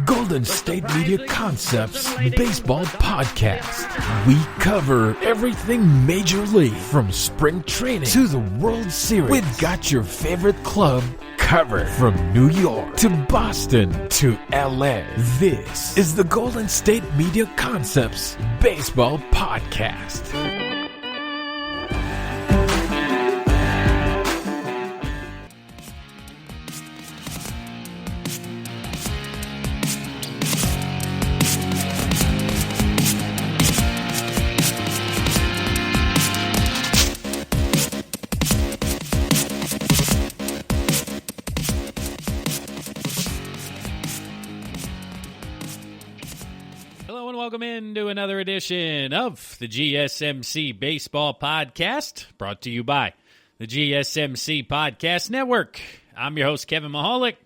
Golden State Media Concepts Baseball Podcast. We cover everything Major League, from spring training to the World Series. We've got your favorite club covered, from New York to Boston to LA. This is the Golden State Media Concepts Baseball Podcast. Welcome into another edition of the GSMC Baseball Podcast, brought to you by the GSMC Podcast Network. I'm your host, Kevin Pollock.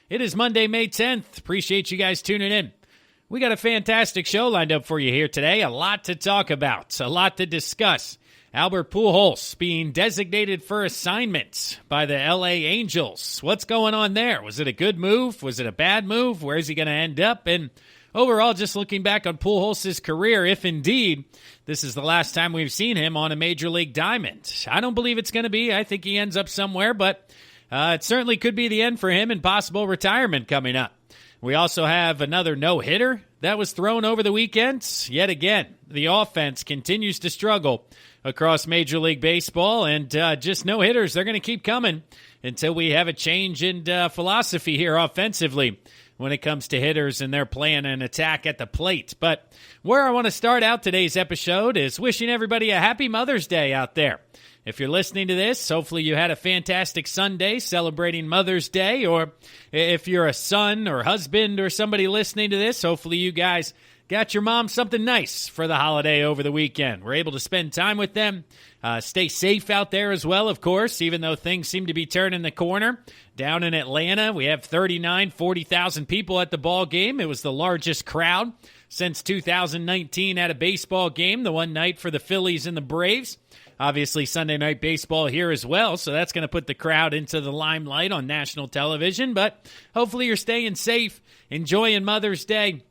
It is Monday, May 10th. Appreciate you guys tuning in. We got a fantastic show lined up for you here today. A lot to talk about, a lot to discuss. Albert Pujols being designated for assignment by the LA Angels. What's going on there? Was it a good move? Was it a bad move? Where is he going to end up? And overall, just looking back on Pujols' career, if indeed this is the last time we've seen him on a Major League diamond. I don't believe it's going to be. I think he ends up somewhere, but it certainly could be the end for him and possible retirement coming up. We also have another no-hitter that was thrown over the weekend. Yet again, the offense continues to struggle across Major League Baseball, and just no-hitters, they're going to keep coming until we have a change in philosophy here offensively when it comes to hitters and their plan and attack at the plate. But where I want to start out today's episode is wishing everybody a happy Mother's Day out there. If you're listening to this, hopefully you had a fantastic Sunday celebrating Mother's Day, or if you're a son or husband or somebody listening to this, hopefully you guys got your mom something nice for the holiday over the weekend. We're able to spend time with them. Stay safe out there as well, of course, even though things seem to be turning the corner. Down in Atlanta, we have 40,000 people at the ball game. It was the largest crowd since 2019 at a baseball game, the one night for the Phillies and the Braves. Obviously, Sunday Night Baseball here as well, so that's going to put the crowd into the limelight on national television. But hopefully you're staying safe, enjoying Mother's Day.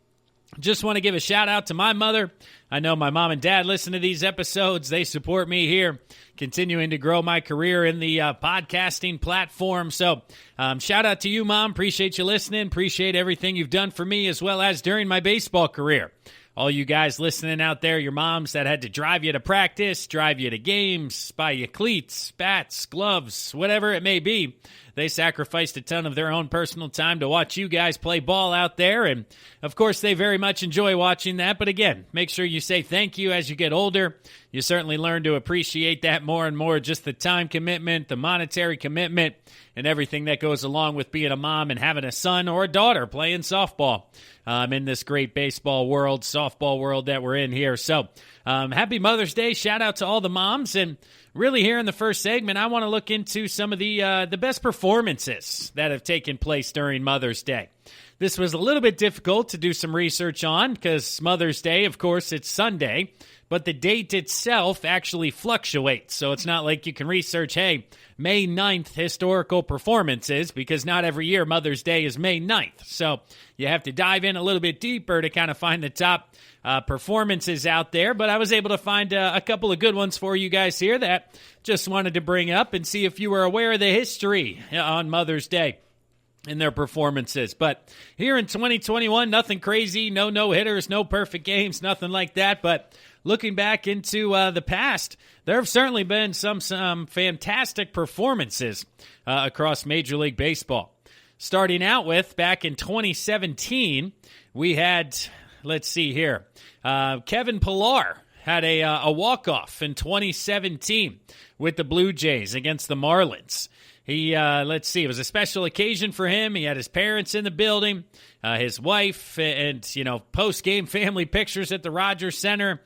Just want to give a shout out to my mother. I know my mom and dad listen to these episodes. They support me here, continuing to grow my career in the podcasting platform. So shout out to you, Mom. Appreciate you listening. Appreciate everything you've done for me as well as during my baseball career. All you guys listening out there, your moms that had to drive you to practice, drive you to games, buy you cleats, bats, gloves, whatever it may be. They sacrificed a ton of their own personal time to watch you guys play ball out there, and of course they very much enjoy watching that. But again, make sure you say thank you as you get older. You certainly learn to appreciate that more and more, just the time commitment, the monetary commitment, and everything that goes along with being a mom and having a son or a daughter playing softball in this great baseball world, softball world that we're in here. So happy Mother's Day. Shout out to all the moms. And really here in the first segment, I want to look into some of the best performances that have taken place during Mother's Day. This was a little bit difficult to do some research on because Mother's Day, of course, it's Sunday, but the date itself actually fluctuates. So it's not like you can research, hey, May 9th historical performances, because not every year Mother's Day is May 9th. So you have to dive in a little bit deeper to kind of find the top performances out there. But I was able to find a couple of good ones for you guys here that just wanted to bring up and see if you were aware of the history on Mother's Day in their performances. But here in 2021, nothing crazy, no no-hitters, no perfect games, nothing like that. But looking back into the past, there have certainly been some fantastic performances across Major League Baseball. Starting out with, back in 2017, we had, let's see here, Kevin Pillar had a walk-off in 2017 with the Blue Jays against the Marlins. He, let's see, it was a special occasion for him. He had his parents in the building, his wife, and, post-game family pictures at the Rogers Center.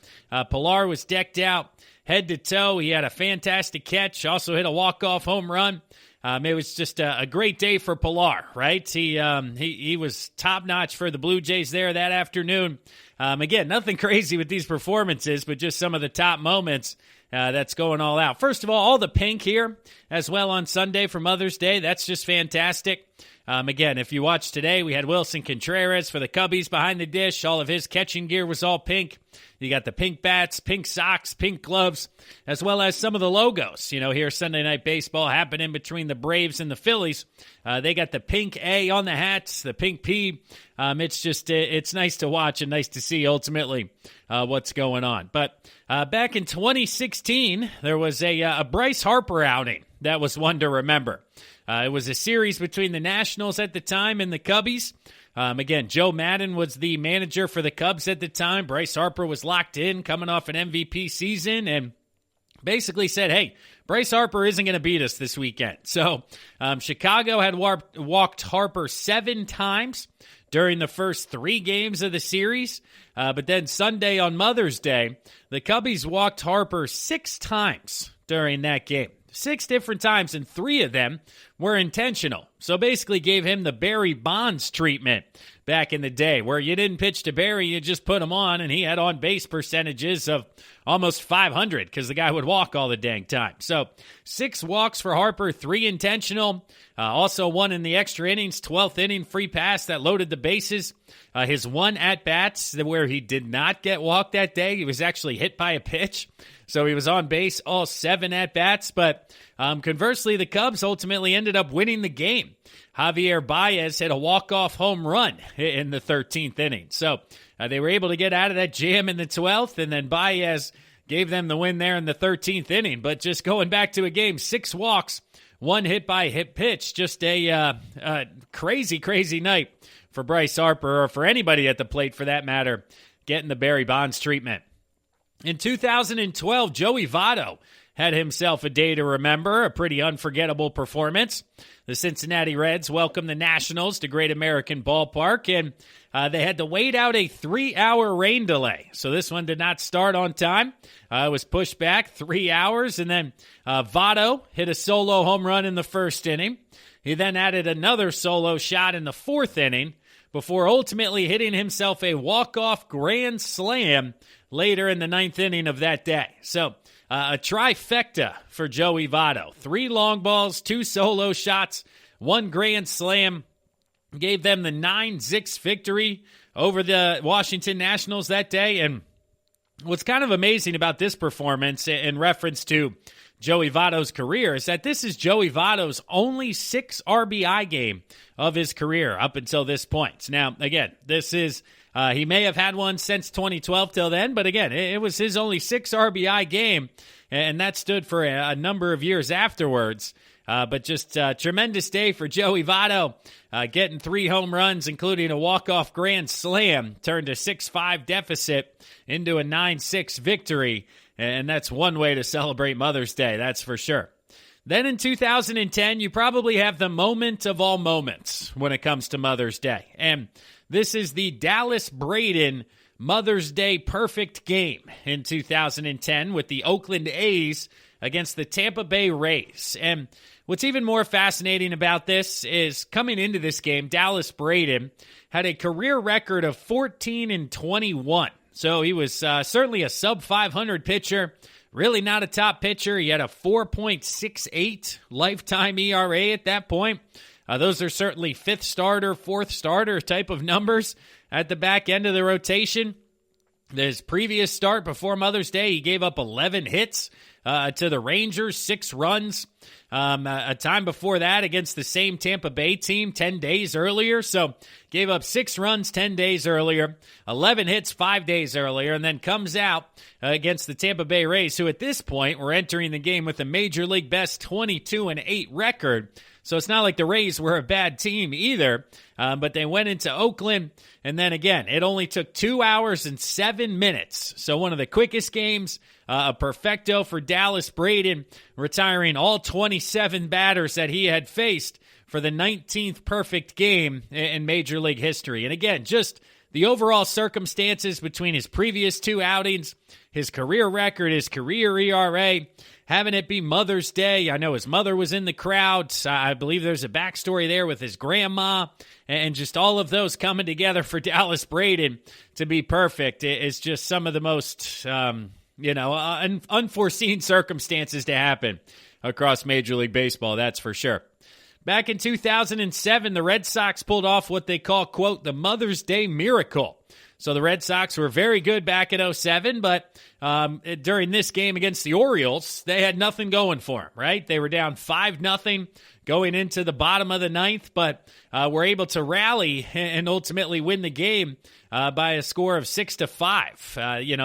Pillar was decked out head to toe. He had a fantastic catch, also hit a walk-off home run. It was just a great day for Pillar, right? He was top-notch for the Blue Jays there that afternoon. Again, nothing crazy with these performances, but just some of the top moments that's going all out. First of all the pink here as well on Sunday for Mother's Day. That's just fantastic. Again, if you watch today, we had Wilson Contreras for the Cubbies behind the dish. All of his catching gear was all pink. You got the pink bats, pink socks, pink gloves, as well as some of the logos. Here Sunday Night Baseball happening between the Braves and the Phillies. They got the pink A on the hats, the pink P. It's nice to watch and nice to see ultimately what's going on. But back in 2016, there was a Bryce Harper outing. That was one to remember. It was a series between the Nationals at the time and the Cubbies. Again, Joe Madden was the manager for the Cubs at the time. Bryce Harper was locked in, coming off an MVP season, and basically said, hey, Bryce Harper isn't going to beat us this weekend. So Chicago had walked Harper 7 times during the first 3 games of the series. But then Sunday on Mother's Day, the Cubbies walked Harper 6 times during that game. 6 different times, and 3 of them were intentional. So basically gave him the Barry Bonds treatment back in the day, where you didn't pitch to Barry, you just put him on, and he had on-base percentages of almost 500 because the guy would walk all the dang time. So 6 walks for Harper, 3 intentional. Also 1 in the extra innings, 12th inning free pass that loaded the bases. His 1 at-bats where he did not get walked that day, he was actually hit by a pitch. So he was on base all 7 at-bats, but conversely, the Cubs ultimately ended up winning the game. Javier Baez hit a walk-off home run in the 13th inning. So they were able to get out of that jam in the 12th, and then Baez gave them the win there in the 13th inning. But just going back to a game, 6 walks, 1 hit by hit pitch, just a crazy, crazy night for Bryce Harper, or for anybody at the plate for that matter, getting the Barry Bonds treatment. In 2012, Joey Votto had himself a day to remember, a pretty unforgettable performance. The Cincinnati Reds welcomed the Nationals to Great American Ballpark, and they had to wait out a 3-hour rain delay. So this one did not start on time. It was pushed back 3 hours, and then Votto hit a solo home run in the first inning. He then added another solo shot in the 4th inning before ultimately hitting himself a walk-off grand slam later in the 9th inning of that day. So a trifecta for Joey Votto. 3 long balls, 2 solo shots, 1 grand slam. Gave them the 9-6 victory over the Washington Nationals that day. And what's kind of amazing about this performance in reference to Joey Votto's career is that this is Joey Votto's only 6 RBI game of his career up until this point. Now, again, this is he may have had one since 2012 till then, but again, it was his only 6 RBI game, and that stood for a number of years afterwards. But just a tremendous day for Joey Votto, getting 3 home runs, including a walk-off grand slam, turned a 6-5 deficit into a 9-6 victory. And that's one way to celebrate Mother's Day, that's for sure. Then in 2010, you probably have the moment of all moments when it comes to Mother's Day. And this is the Dallas Braden Mother's Day perfect game in 2010 with the Oakland A's against the Tampa Bay Rays. And what's even more fascinating about this is coming into this game, Dallas Braden had a career record of 14-21. So he was certainly a sub-500 pitcher, really not a top pitcher. He had a 4.68 lifetime ERA at that point. Those are certainly 5th starter, 4th starter type of numbers at the back end of the rotation. His previous start before Mother's Day, he gave up 11 hits to the Rangers, 6 runs. A time before that against the same Tampa Bay team 10 days earlier. So gave up 6 runs 10 days earlier, 11 hits 5 days earlier, and then comes out against the Tampa Bay Rays, who at this point were entering the game with a Major League best 22-8 record. So it's not like the Rays were a bad team either, but they went into Oakland, and then again, it only took 2 hours and 7 minutes. So one of the quickest games, a perfecto for Dallas Braden, retiring all 27 batters that he had faced for the 19th perfect game in Major League history. And again, just the overall circumstances between his previous 2 outings, his career record, his career ERA, having it be Mother's Day. I know his mother was in the crowd. I believe there's a backstory there with his grandma, and just all of those coming together for Dallas Braden to be perfect is just some of the most, unforeseen circumstances to happen across Major League Baseball, that's for sure. back in 2007, the Red Sox pulled off what they call, quote, the Mother's Day miracle. So the Red Sox were very good back in 2007, but during this game against the Orioles, they had nothing going for them, right? They were down 5-0 going into the bottom of the ninth, but were able to rally and ultimately win the game by a score of 6-5.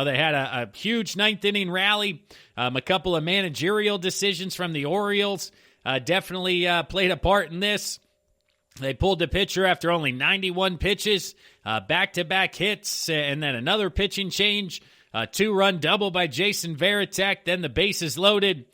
They had a huge ninth inning rally, a couple of managerial decisions from the Orioles definitely played a part in this. They pulled the pitcher after only 91 pitches, back-to-back hits, and then another pitching change, a 2-run double by Jason Varitek, then the bases loaded.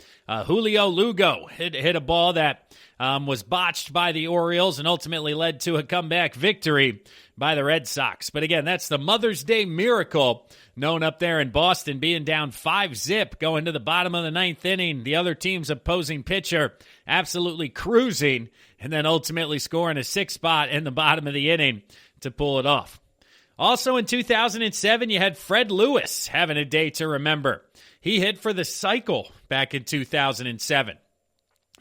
Julio Lugo hit a ball that was botched by the Orioles and ultimately led to a comeback victory by the Red Sox. But again, that's the Mother's Day miracle known up there in Boston, being down 5-0 going to the bottom of the ninth inning. The other team's opposing pitcher absolutely cruising and then ultimately scoring a 6 spot in the bottom of the inning to pull it off. Also in 2007, you had Fred Lewis having a day to remember. He hit for the cycle back in 2007.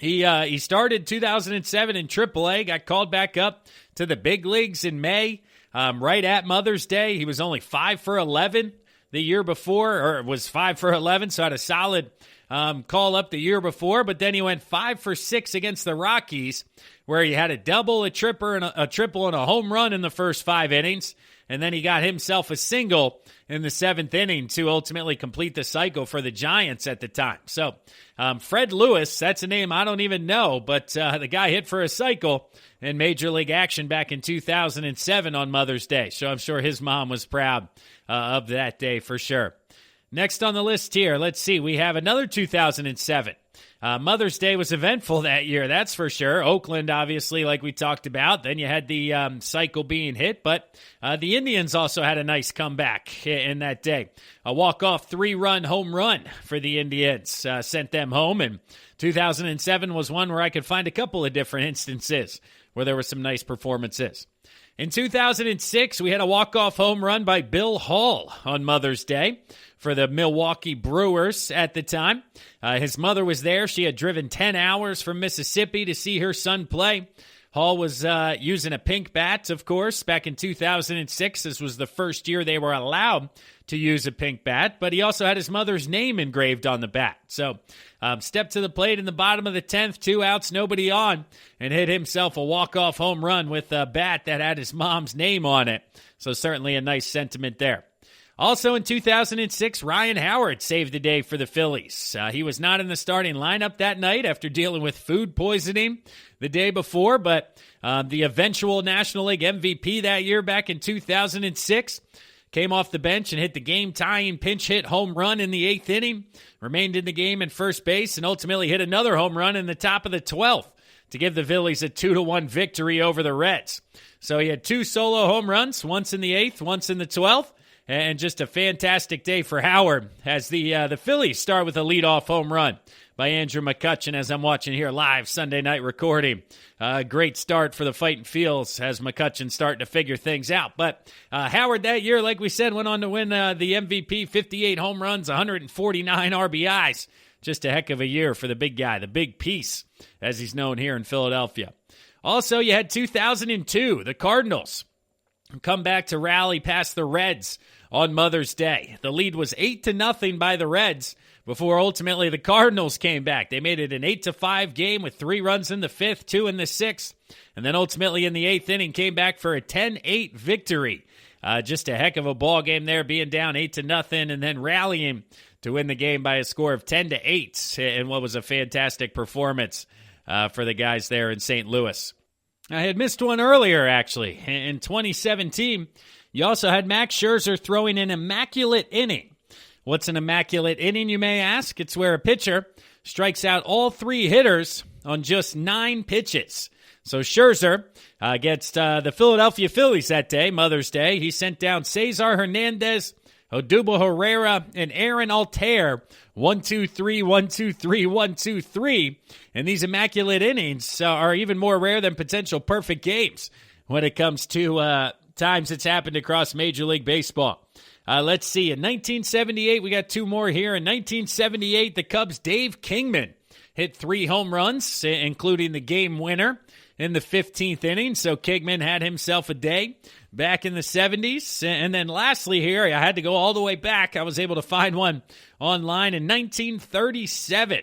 He started 2007 in AAA, got called back up to the big leagues in May, right at Mother's Day. He was only 5 for 11 the year before, or was 5 for 11, so had a solid call up the year before, but then he went 5 for 6 against the Rockies, where he had a double, a triple, and a home run in the first 5 innings, and then he got himself a single in the 7th inning to ultimately complete the cycle for the Giants at the time. So Fred Lewis, that's a name I don't even know, but the guy hit for a cycle in Major League action back in 2007 on Mother's Day, so I'm sure his mom was proud of that day for sure. Next on the list here, let's see, we have another 2007. Mother's Day was eventful that year, that's for sure. Oakland, obviously, like we talked about. Then you had the cycle being hit, but the Indians also had a nice comeback in that day. A walk-off 3-run home run for the Indians sent them home, and 2007 was one where I could find a couple of different instances where there were some nice performances. In 2006, we had a walk-off home run by Bill Hall on Mother's Day for the Milwaukee Brewers at the time. His mother was there. She had driven 10 hours from Mississippi to see her son play. Hall was using a pink bat, of course, back in 2006. This was the first year they were allowed to use a pink bat, but he also had his mother's name engraved on the bat. So stepped to the plate in the bottom of the 10th, 2 outs, nobody on, and hit himself a walk-off home run with a bat that had his mom's name on it. So certainly a nice sentiment there. Also in 2006, Ryan Howard saved the day for the Phillies. He was not in the starting lineup that night after dealing with food poisoning the day before, but the eventual National League MVP that year back in 2006 came off the bench and hit the game-tying pinch hit home run in the 8th inning, remained in the game in first base, and ultimately hit another home run in the top of the 12th to give the Phillies a 2-1 victory over the Reds. So he had 2 solo home runs, once in the 8th, once in the 12th, and just a fantastic day for Howard as the Phillies start with a leadoff home run by Andrew McCutchen as I'm watching here live Sunday night recording. Great start for the Fighting Fields as McCutchen starting to figure things out. But Howard that year, like we said, went on to win the MVP, 58 home runs, 149 RBIs. Just a heck of a year for the big guy, the big piece, as he's known here in Philadelphia. Also, you had 2002, the Cardinals come back to rally past the Reds on Mother's Day. The lead was 8-0 by the Reds before ultimately the Cardinals came back. They made it an 8-5 game with 3 runs in the 5th, 2 in the 6th, and then ultimately in the 8th inning came back for a 10-8 victory. Just a heck of a ball game there, being down 8-0 and then rallying to win the game by a score of 10-8 in what was a fantastic performance for the guys there in St. Louis. I had missed one earlier, actually. In 2017, you also had Max Scherzer throwing an immaculate inning. What's an immaculate inning, you may ask? It's where a pitcher strikes out all 3 hitters on just 9 pitches. So Scherzer against the Philadelphia Phillies that day, Mother's Day, he sent down Cesar Hernandez, Odubel Herrera, and Aaron Altair. 1-2-3, 1-2-3, 1-2-3. And these immaculate innings are even more rare than potential perfect games when it comes to times it's happened across Major League Baseball. Let's see. In 1978, we got 2 more here. In 1978, the Cubs' Dave Kingman hit 3 home runs, including the game winner in the 15th inning, so Kingman had himself a day back in the 70s. And then lastly here, I had to go all the way back. I was able to find one online in 1937.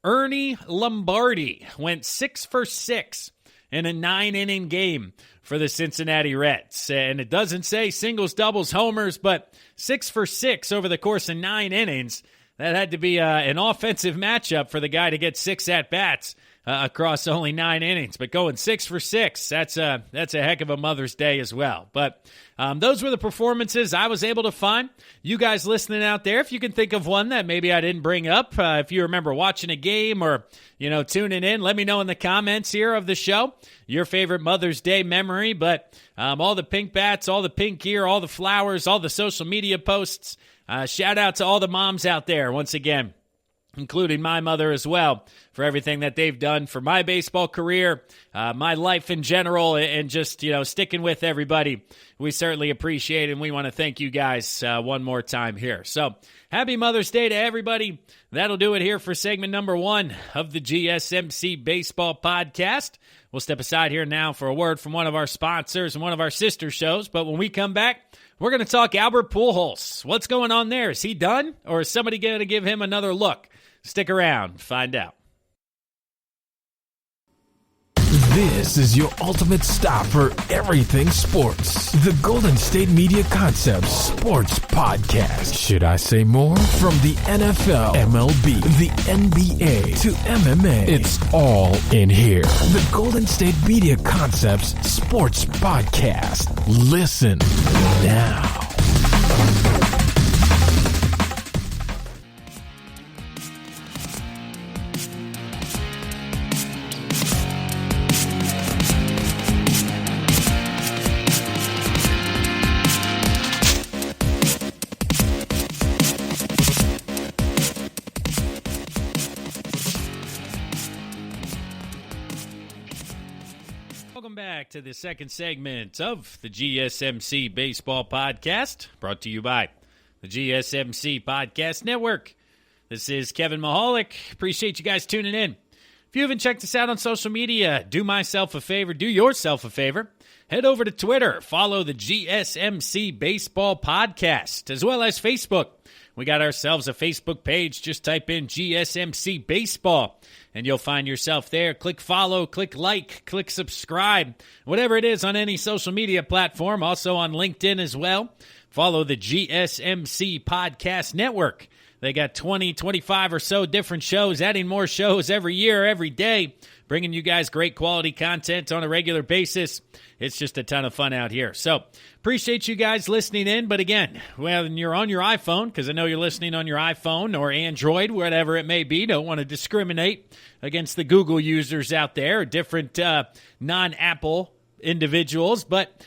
Ernie Lombardi went 6 for 6 in a 9-inning game for the Cincinnati Reds. And it doesn't say singles, doubles, homers, but 6 for 6 over the course of 9 innings. That had to be an offensive matchup for the guy to get 6 at-bats across only 9 innings. But going 6 for 6, that's a heck of a Mother's Day as well. But those were the performances I was able to find. You guys listening out there, if you can think of one that maybe I didn't bring up, if you remember watching a game or, tuning in, let me know in the comments here of the show your favorite Mother's Day memory. But all the pink bats, all the pink gear, all the flowers, all the social media posts, shout out to all the moms out there once again, including my mother as well, for everything that they've done for my baseball career, my life in general, and just, sticking with everybody. We certainly appreciate it, and we want to thank you guys one more time here. So, happy Mother's Day to everybody. That'll do it here for segment number 1 of the GSMC Baseball Podcast. We'll step aside here now for a word from one of our sponsors and one of our sister shows, but when we come back, we're going to talk Albert Pujols. What's going on there? Is he done, or is somebody going to give him another look? Stick around, find out. This is your ultimate stop for everything sports. The Golden State Media Concepts Sports Podcast. Should I say more? From the NFL, MLB, the NBA to MMA, it's all in here. The Golden State Media Concepts Sports Podcast. Listen now. Welcome back to the second segment of the GSMC Baseball Podcast, brought to you by the GSMC Podcast Network. This is Kevin Mahalik. Appreciate you guys tuning in. If you haven't checked us out on social media, do yourself a favor. Head over to Twitter, follow the GSMC Baseball Podcast, as well as Facebook. We got ourselves a Facebook page. Just type in GSMC Baseball, and you'll find yourself there. Click follow, click like, click subscribe, whatever it is on any social media platform. Also on LinkedIn as well. Follow the GSMC Podcast Network. They got 20, 25 or so different shows, adding more shows every year, every day, bringing you guys great quality content on a regular basis. It's just a ton of fun out here. So appreciate you guys listening in. But again, when you're on your iPhone, because I know you're listening on your iPhone or Android, whatever it may be, don't want to discriminate against the Google users out there, different non-Apple individuals, but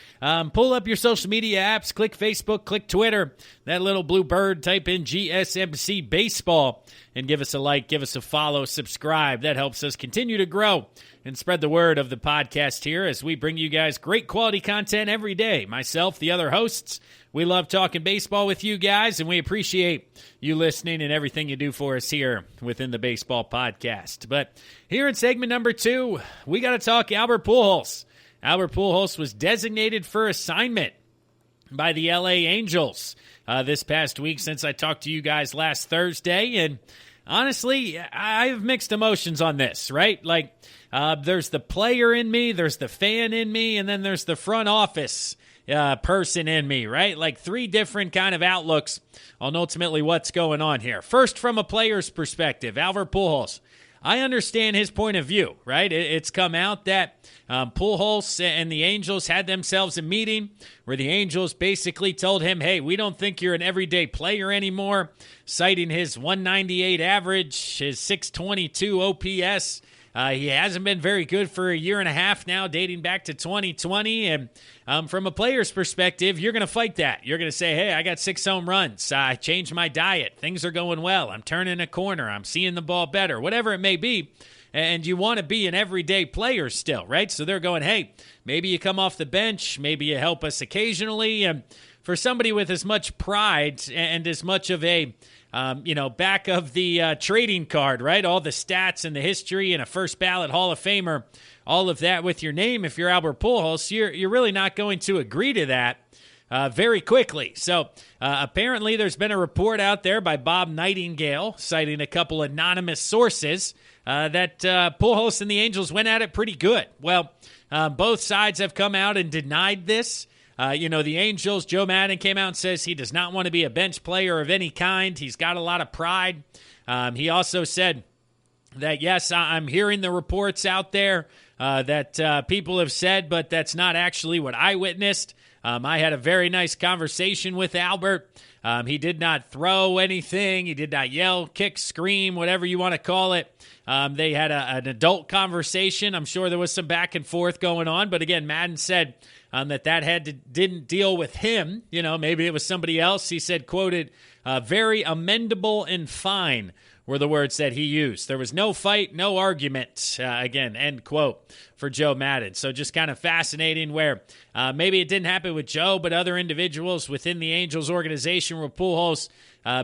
pull up your social media apps, click Facebook, click Twitter, that little blue bird, type in GSMC Baseball, and give us a like, give us a follow, subscribe. That helps us continue to grow and spread the word of the podcast here as we bring you guys great quality content every day. Myself, the other hosts, we love talking baseball with you guys, and we appreciate you listening and everything you do for us here within the Baseball Podcast. But here in segment number 2, we got to talk Albert Pujols. Albert Pujols was designated for assignment by the LA Angels this past week since I talked to you guys last Thursday. And honestly, I have mixed emotions on this, right? Like, there's the player in me, there's the fan in me, and then there's the front office person in me, right? Like 3 different kind of outlooks on ultimately what's going on here. First, from a player's perspective, Albert Pujols. I understand his point of view, right? It's come out that Pujols and the Angels had themselves a meeting where the Angels basically told him, hey, we don't think you're an everyday player anymore, citing his 198 average, his 622 OPS. He hasn't been very good for a year and a half now, dating back to 2020. And from a player's perspective, you're going to fight that. You're going to say, hey, I got 6 home runs. I changed my diet. Things are going well. I'm turning a corner. I'm seeing the ball better, whatever it may be. And you want to be an everyday player still, right? So they're going, hey, maybe you come off the bench. Maybe you help us occasionally. And for somebody with as much pride and as much of a, back of the trading card, right? All the stats and the history and a first ballot Hall of Famer, all of that with your name, if you're Albert Pujols, you're really not going to agree to that very quickly. So apparently there's been a report out there by Bob Nightingale citing a couple anonymous sources that Pujols and the Angels went at it pretty good. Well, both sides have come out and denied this. The Angels, Joe Maddon came out and says he does not want to be a bench player of any kind. He's got a lot of pride. He also said that, yes, I'm hearing the reports out there that people have said, but that's not actually what I witnessed. I had a very nice conversation with Albert. He did not throw anything. He did not yell, kick, scream, whatever you want to call it. They had an adult conversation. I'm sure there was some back and forth going on. But again, Maddon said that didn't deal with him. Maybe it was somebody else. He said, quoted, very amendable and fine were the words that he used. There was no fight, no argument, again, end quote, for Joe Maddon. So just kind of fascinating where maybe it didn't happen with Joe, but other individuals within the Angels organization where Pujols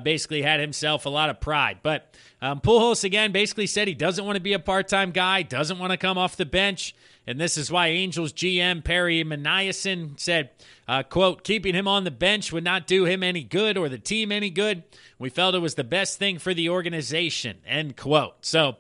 basically had himself a lot of pride. But Pujols, again, basically said he doesn't want to be a part-time guy, doesn't want to come off the bench, and this is why Angels GM Perry Manayason said, quote, keeping him on the bench would not do him any good or the team any good. We felt it was the best thing for the organization, end quote. So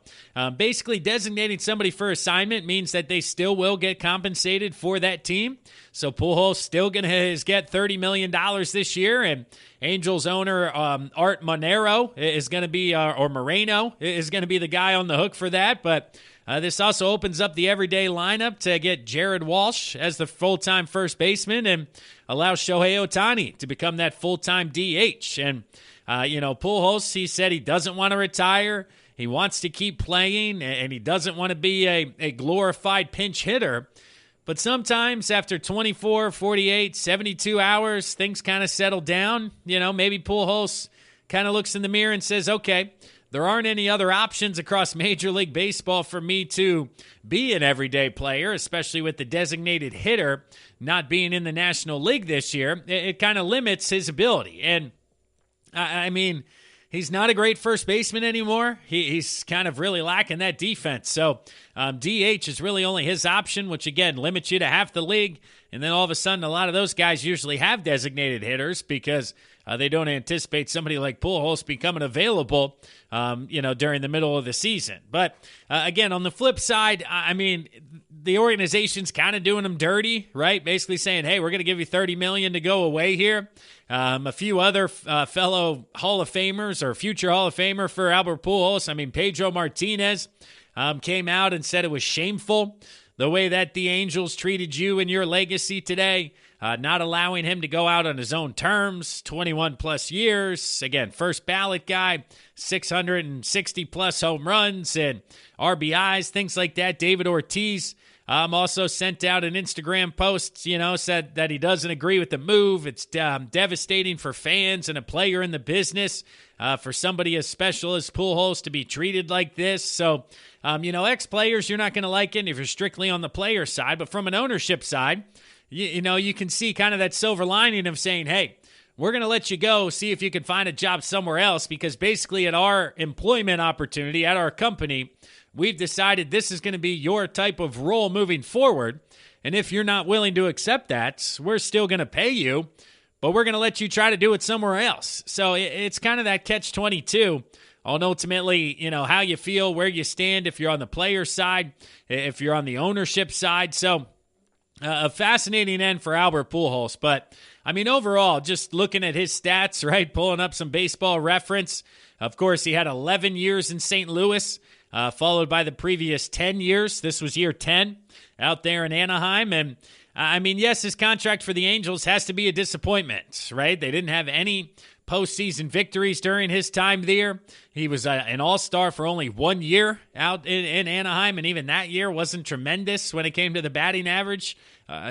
basically designating somebody for assignment means that they still will get compensated for that team. So Pujols still going to get $30 million this year, and Angels owner Art Monero is going to be, or Moreno is going to be the guy on the hook for that. But this also opens up the everyday lineup to get Jared Walsh as the full-time first baseman and allows Shohei Ohtani to become that full-time DH. And, Pujols, he said he doesn't want to retire. He wants to keep playing, and he doesn't want to be a glorified pinch hitter. But sometimes after 24, 48, 72 hours, things kind of settle down. Maybe Pujols kind of looks in the mirror and says, okay, there aren't any other options across Major League Baseball for me to be an everyday player, especially with the designated hitter not being in the National League this year. It kind of limits his ability. And, he's not a great first baseman anymore. He's kind of really lacking that defense. So DH is really only his option, which, again, limits you to half the league. And then all of a sudden, a lot of those guys usually have designated hitters because they don't anticipate somebody like Pujols becoming available, during the middle of the season. But, again, on the flip side, the organization's kind of doing them dirty, right? Basically saying, hey, we're going to give you $30 million to go away here. A few other fellow Hall of Famers or future Hall of Famer for Albert Pujols. Pedro Martinez came out and said it was shameful the way that the Angels treated you and your legacy today, not allowing him to go out on his own terms, 21-plus years. Again, first ballot guy, 660-plus home runs and RBIs, things like that. David Ortiz also sent out an Instagram post, said that he doesn't agree with the move. It's devastating for fans and a player in the business for somebody as special as Pujols to be treated like this. So, ex-players, you're not going to like it if you're strictly on the player side. But from an ownership side, you can see kind of that silver lining of saying, hey, we're going to let you go, see if you can find a job somewhere else, because basically at our employment opportunity, at our company, we've decided this is going to be your type of role moving forward. And if you're not willing to accept that, we're still going to pay you, but we're going to let you try to do it somewhere else. So it's kind of that catch-22 on ultimately, how you feel, where you stand, if you're on the player side, if you're on the ownership side. So a fascinating end for Albert Pujols. But, overall, just looking at his stats, right, pulling up some baseball reference. Of course, he had 11 years in St. Louis, followed by the previous 10 years. This was year 10 out there in Anaheim. And, yes, his contract for the Angels has to be a disappointment, right? They didn't have any postseason victories during his time there. He was an all-star for only 1 year out in Anaheim, and even that year wasn't tremendous when it came to the batting average.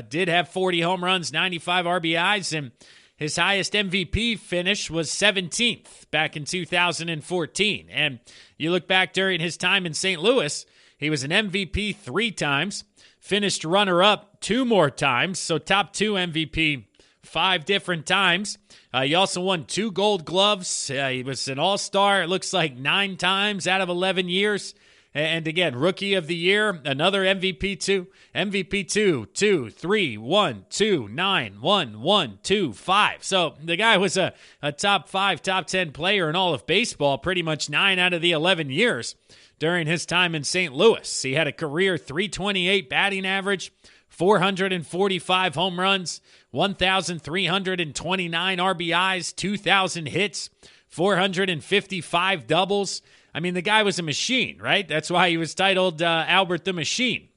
Did have 40 home runs, 95 RBIs, and his highest MVP finish was 17th back in 2014. And you look back during his time in St. Louis, he was an MVP 3 times, finished runner-up 2 more times, so top 2 MVP 5 different times. He also won 2 Gold Gloves. He was an All-Star, it looks like 9 times out of 11 years. And again, Rookie of the Year, another MVP 2. MVP 2, 2, 3, 1, 2, 9, 1, 1, 2, 5. So the guy was a top 5, top 10 player in all of baseball pretty much 9 out of the 11 years during his time in St. Louis. He had a career .328 batting average, 445 home runs, 1,329 RBIs, 2,000 hits, 455 doubles. I mean, the guy was a machine, right? That's why he was titled Albert the Machine.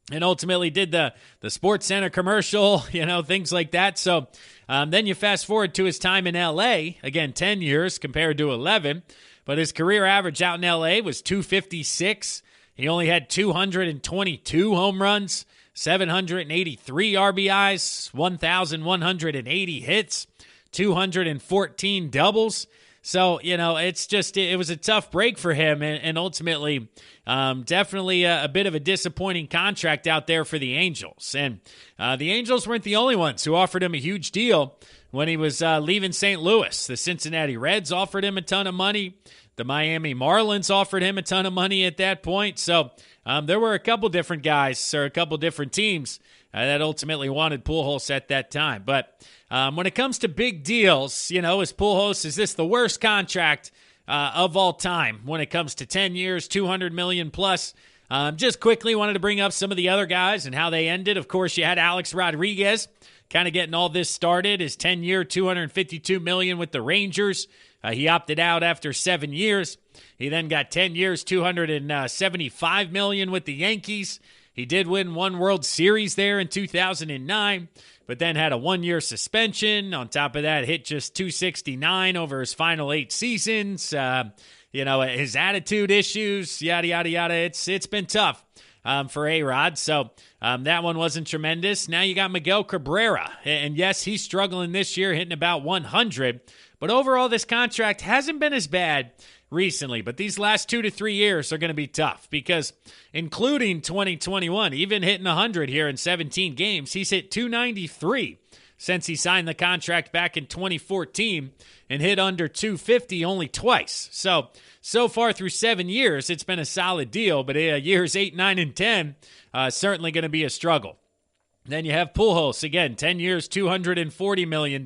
And ultimately did the Sports Center commercial, things like that. So then you fast forward to his time in L.A., again, 10 years compared to 11. But his career average out in L.A. was .256. He only had 222 home runs, 783 RBIs, 1,180 hits, 214 doubles. So, it was a tough break for him, and ultimately definitely a bit of a disappointing contract out there for the Angels. And the Angels weren't the only ones who offered him a huge deal when he was leaving St. Louis. The Cincinnati Reds offered him a ton of money. The Miami Marlins offered him a ton of money at that point. So there were a couple different guys or a couple different teams that ultimately wanted Pujols at that time. But when it comes to big deals, is Pujols, is this the worst contract of all time when it comes to 10 years, $200 million plus? Just quickly wanted to bring up some of the other guys and how they ended. Of course, you had Alex Rodriguez kind of getting all this started. His 10-year, $252 million with the Rangers. He opted out after 7 years. He then got 10 years, $275 million with the Yankees. He did win 1 World Series there in 2009, but then had a 1-year suspension. On top of that, hit just .269 over his final 8 seasons. His attitude issues, yada, yada, yada. It's been tough for A-Rod, so that one wasn't tremendous. Now you got Miguel Cabrera, and yes, he's struggling this year, hitting about 100, but overall this contract hasn't been as bad recently, but these last 2 to 3 years are going to be tough because including 2021, even hitting 100 here in 17 games, he's hit .293 since he signed the contract back in 2014 and hit under .250 only twice. So far through 7 years, it's been a solid deal, but years 8, 9, and 10, certainly going to be a struggle. Then you have Pujols, again, 10 years, $240 million.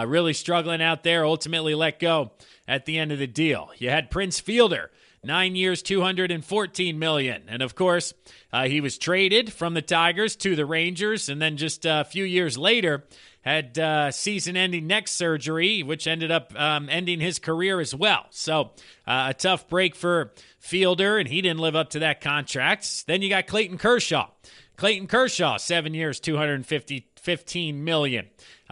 Really struggling out there, ultimately let go at the end of the deal. You had Prince Fielder, 9 years, $214 million. And of course, he was traded from the Tigers to the Rangers, and then just a few years later had season-ending neck surgery, which ended up ending his career as well. So a tough break for Fielder, and he didn't live up to that contract. Then you got Clayton Kershaw. 7 years, $215 million.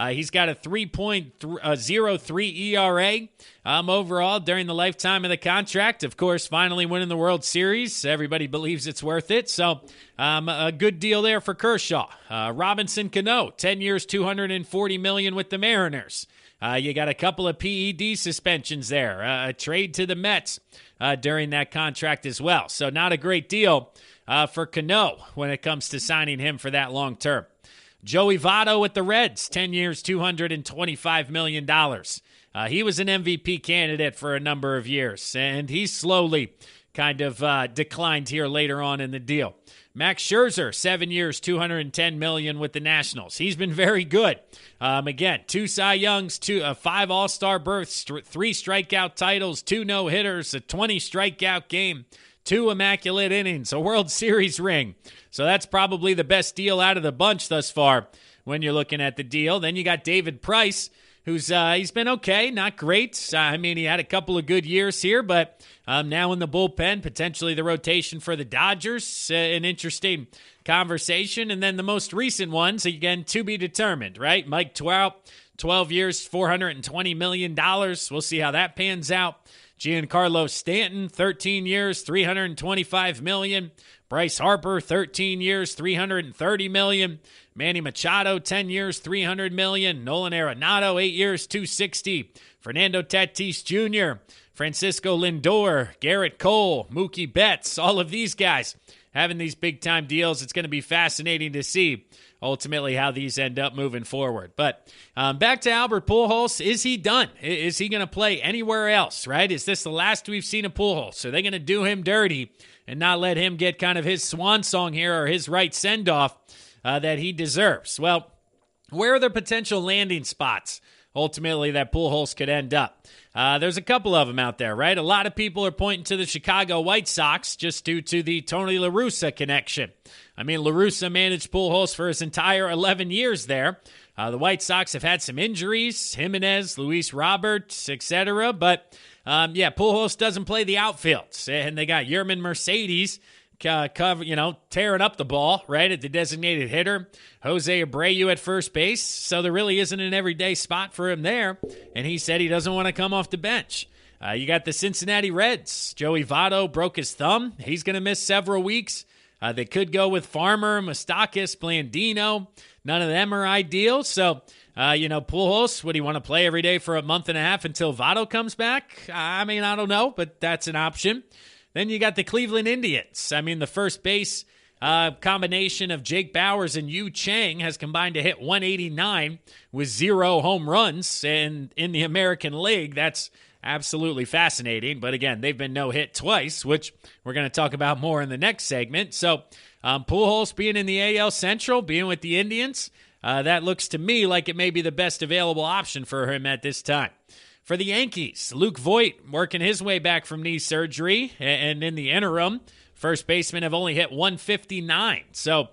He's got a 3.03 ERA overall during the lifetime of the contract. Of course, finally winning the World Series. Everybody believes it's worth it. So a good deal there for Kershaw. Robinson Cano, 10 years, $240 million with the Mariners. You got a couple of PED suspensions there. A trade to the Mets during that contract as well. So not a great deal for Cano when it comes to signing him for that long term. Joey Votto with the Reds, 10 years, $225 million. He was an MVP candidate for a number of years, and he's slowly kind of declined here later on in the deal. Max Scherzer, 7 years, $210 million with the Nationals. He's been very good. Again, 2 Cy Youngs, 5 All-Star berths, 3 strikeout titles, 2 no-hitters, a 20 strikeout game, 2 immaculate innings, a World Series ring. So that's probably the best deal out of the bunch thus far when you're looking at the deal. Then you got David Price, who's he's been okay, not great. He had a couple of good years here, but now in the bullpen, potentially the rotation for the Dodgers, an interesting conversation. And then the most recent ones, again, to be determined, right? Mike Trout, 12 years, $420 million. We'll see how that pans out. Giancarlo Stanton, 13 years, $325 million. Bryce Harper, 13 years, $330 million. Manny Machado, 10 years, $300 million. Nolan Arenado, 8 years, $260. Fernando Tatis Jr., Francisco Lindor, Garrett Cole, Mookie Betts, all of these guys having these big-time deals. It's going to be fascinating to see ultimately how these end up moving forward. But back to Albert Pujols. Is he done? Is he going to play anywhere else, right? Is this the last we've seen of Pujols? Are they going to do him dirty and not let him get kind of his swan song here or his right send-off that he deserves? Well, where are the potential landing spots ultimately that Pujols could end up? There's a couple of them out there, right? A lot of people are pointing to the Chicago White Sox just due to the Tony La Russa connection. I mean, La Russa managed Pujols for his entire 11 years there. The White Sox have had some injuries, Jimenez, Luis Roberts, etc. But, Pujols doesn't play the outfield. And they got Yerman Mercedes tearing up the ball, right, at the designated hitter. Jose Abreu at first base. So there really isn't an everyday spot for him there. And he said he doesn't want to come off the bench. You got the Cincinnati Reds. Joey Votto broke his thumb. He's going to miss several weeks. They could go with Farmer, Moustakas, Blandino. None of them are ideal. So, Pujols, would he want to play every day for a month and a half until Votto comes back? I mean, I don't know, but that's an option. Then you got the Cleveland Indians. I mean, the first base combination of Jake Bauers and Yu Chang has combined to hit 189 with 0 home runs. And in the American League, that's absolutely fascinating. But again, they've been no-hit twice, which we're going to talk about more in the next segment. So Pujols being in the AL Central, being with the Indians, that looks to me like it may be the best available option for him at this time. For the Yankees, Luke Voit working his way back from knee surgery, and in the interim, first basemen have only hit 159. So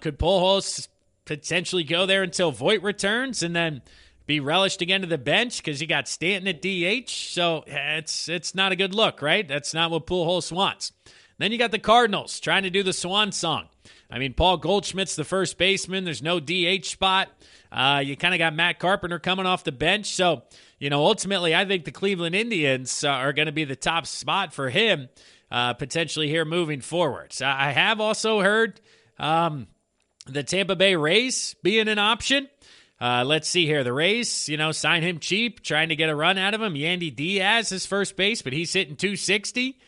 could Pujols potentially go there until Voit returns and then be relished again to the bench because you got Stanton at DH? So it's not a good look, right? That's not what Pujols wants. Then you got the Cardinals trying to do the swan song. I mean, Paul Goldschmidt's the first baseman. There's no DH spot. You kind of got Matt Carpenter coming off the bench. So, ultimately, I think the Cleveland Indians are going to be the top spot for him potentially here moving forward. So I have also heard the Tampa Bay Rays being an option. Let's see here. The Rays, sign him cheap, trying to get a run out of him. Yandy Diaz is first base, but he's hitting 260.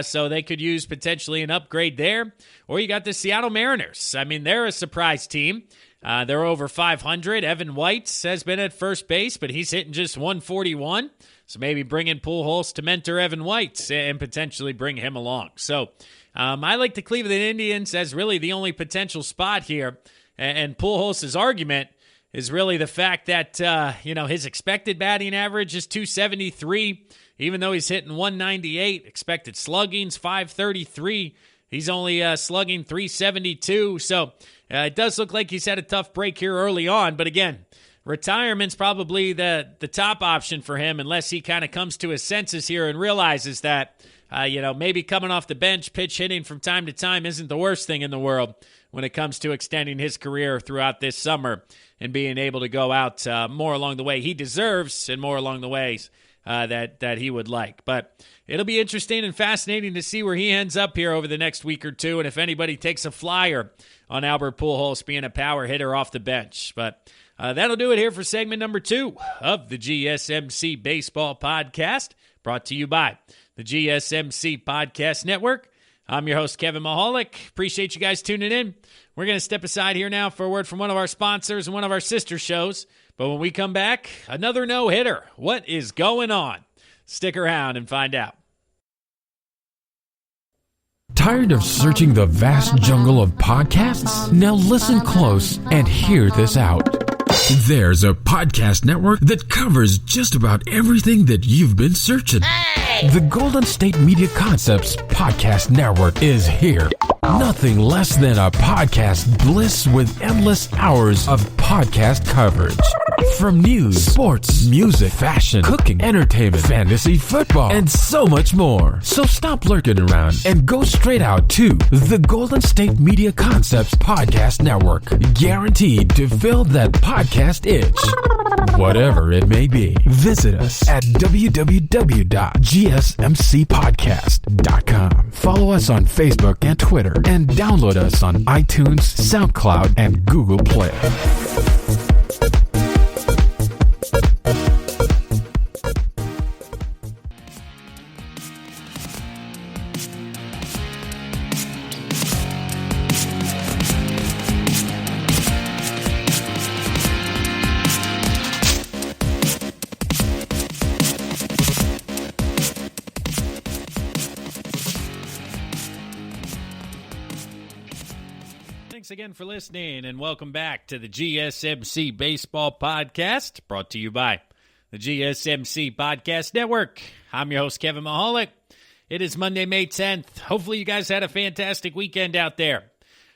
So they could use potentially an upgrade there. Or you got the Seattle Mariners. I mean, they're a surprise team. They're over 500. Evan White has been at first base, but he's hitting just 141. So maybe bring in Pujols to mentor Evan White and potentially bring him along. So I like the Cleveland Indians as really the only potential spot here. And Pujols' argument is really the fact that, his expected batting average is 273. Even though he's hitting 198, expected slugging's 533. He's only slugging 372. So it does look like he's had a tough break here early on. But again, retirement's probably the top option for him unless he kind of comes to his senses here and realizes that, maybe coming off the bench, pitch hitting from time to time isn't the worst thing in the world when it comes to extending his career throughout this summer and being able to go out more along the way he deserves and more along the ways that he would like. But it'll be interesting and fascinating to see where he ends up here over the next week or two, and if anybody takes a flyer on Albert Pujols being a power hitter off the bench. But that'll do it here for segment number 2 of the GSMC Baseball Podcast, brought to you by the GSMC Podcast Network. I'm your host, Kevin Mahalik. Appreciate you guys tuning in. We're going to step aside here now for a word from one of our sponsors and one of our sister shows. But when we come back, another no-hitter. What is going on? Stick around and find out. Tired of searching the vast jungle of podcasts? Now listen close and hear this out. There's a podcast network that covers just about everything that you've been searching. Hey! The Golden State Media Concepts Podcast Network is here. Nothing less than a podcast bliss with endless hours of podcast coverage. From news, sports, music, fashion, cooking, entertainment, fantasy, football, and so much more. So stop lurking around and go straight out to the Golden State Media Concepts Podcast Network. Guaranteed to fill that podcast itch. Whatever it may be. Visit us at www.gsmcpodcast.com. Follow us on Facebook and Twitter, and download us on iTunes, SoundCloud, and Google Play. again for listening, and welcome back to the GSMC Baseball Podcast, brought to you by the GSMC Podcast Network. I'm your host, Kevin Mahalik. It is Monday, May 10th. Hopefully you guys had a fantastic weekend out there.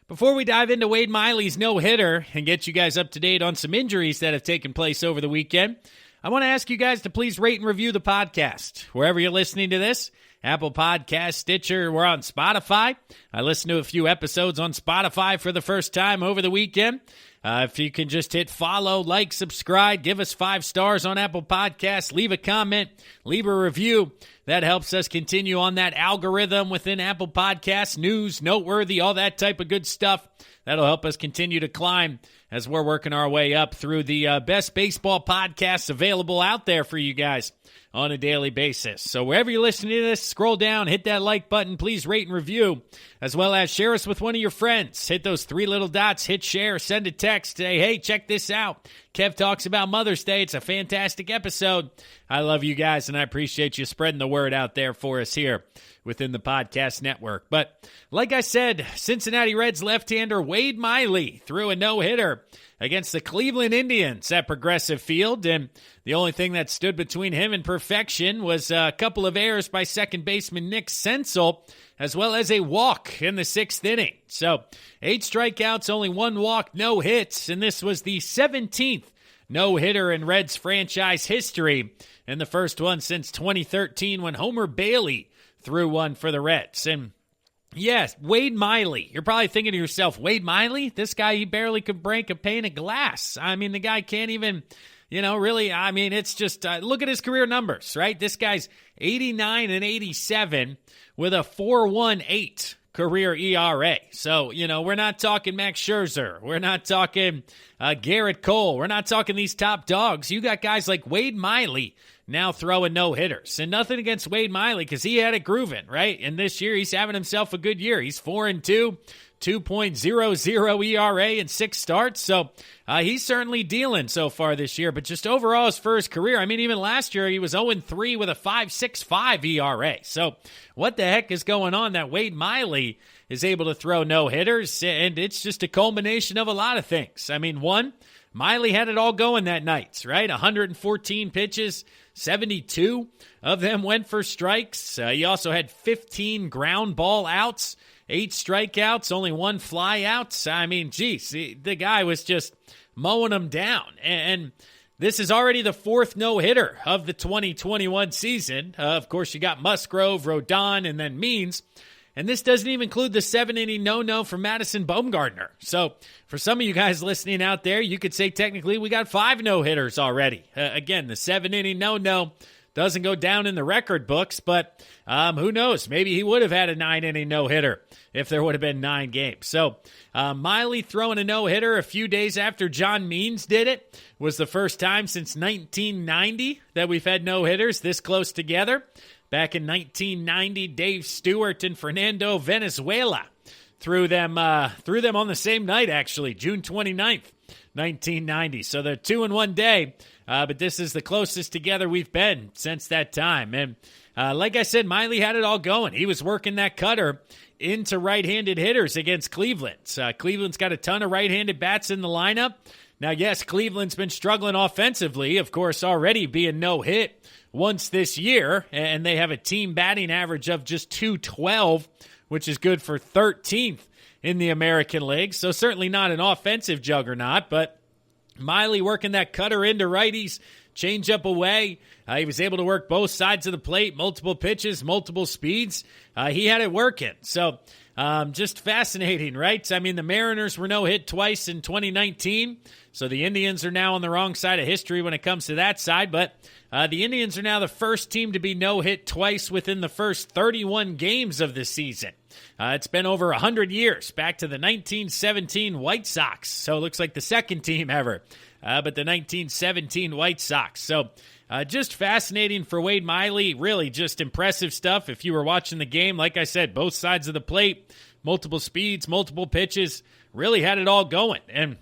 Before we dive into Wade Miley's no-hitter and get you guys up to date on some injuries that have taken place over the weekend, I want to ask you guys to please rate and review the podcast. Wherever you're listening to this, Apple Podcasts, Stitcher, we're on Spotify. I listened to a few episodes on Spotify for the first time over the weekend. If you can just hit follow, like, subscribe, give us 5 stars on Apple Podcasts, leave a comment, leave a review. That helps us continue on that algorithm within Apple Podcasts, news, noteworthy, all that type of good stuff. That'll help us continue to climb as we're working our way up through the best baseball podcasts available out there for you guys on a daily basis. So wherever you're listening to this, scroll down, hit that like button, please rate and review, as well as share us with one of your friends. Hit those 3 little dots, hit share, send a text, say, hey, check this out. Kev talks about Mother's Day. It's a fantastic episode. I love you guys, and I appreciate you spreading the word out there for us here within the podcast network. But like I said, Cincinnati Reds left-hander Wade Miley threw a no-hitter against the Cleveland Indians at Progressive Field, and the only thing that stood between him and perfection was a couple of errors by second baseman Nick Senzel, as well as a walk in the 6th inning. So 8 strikeouts, only 1 walk, no hits, and this was the 17th no-hitter in Reds franchise history, and the first one since 2013 when Homer Bailey threw one for the Reds. And yes, Wade Miley. You're probably thinking to yourself, Wade Miley? This guy, he barely could break a pane of glass. I mean, the guy can't even, really, I mean, it's just, look at his career numbers, right? This guy's 89 and 87 with a 4.18 career ERA. So, we're not talking Max Scherzer. We're not talking Garrett Cole. We're not talking these top dogs. You got guys like Wade Miley now throwing no-hitters. And nothing against Wade Miley because he had it grooving, right? And this year, he's having himself a good year. He's 4-2, 2.00 ERA in 6 starts. So he's certainly dealing so far this year. But just overall, for his career, I mean, even last year, he was 0-3 with a 5.65 ERA. So what the heck is going on that Wade Miley is able to throw no-hitters? And it's just a culmination of a lot of things. I mean, one, Miley had it all going that night, right? 114 pitches, 72 of them went for strikes. He also had 15 ground ball outs, 8 strikeouts, only 1 fly out. I mean, geez, the guy was just mowing them down. And this is already the 4th no-hitter of the 2021 season. Of course, you got Musgrove, Rodon, and then Means. And this doesn't even include the 7-inning no-no from Madison Bumgarner. So for some of you guys listening out there, you could say technically we got 5 no-hitters already. Again, the 7-inning no-no doesn't go down in the record books, but who knows? Maybe he would have had a 9-inning no-hitter if there would have been 9 games. So Miley throwing a no-hitter a few days after John Means did it was the first time since 1990 that we've had no-hitters this close together. Back in 1990, Dave Stewart and Fernando Venezuela threw them on the same night, actually, June 29th, 1990. So they're 2 in 1 day, but this is the closest together we've been since that time. And like I said, Miley had it all going. He was working that cutter into right-handed hitters against Cleveland. Cleveland's got a ton of right-handed bats in the lineup. Now, yes, Cleveland's been struggling offensively, of course, already being no-hit once this year, and they have a team batting average of just .212, which is good for 13th in the American League. So certainly not an offensive juggernaut, but Miley working that cutter into righties, change up away. He was able to work both sides of the plate, multiple pitches, multiple speeds. He had it working. So just fascinating, right? I mean, the Mariners were no-hit twice in 2019, so the Indians are now on the wrong side of history when it comes to that side, but the Indians are now the first team to be no-hit twice within the first 31 games of the season. It's been over 100 years, back to the 1917 White Sox, so it looks like the second team ever, but the 1917 White Sox. So just fascinating for Wade Miley, really just impressive stuff. If you were watching the game, like I said, both sides of the plate, multiple speeds, multiple pitches, really had it all going. And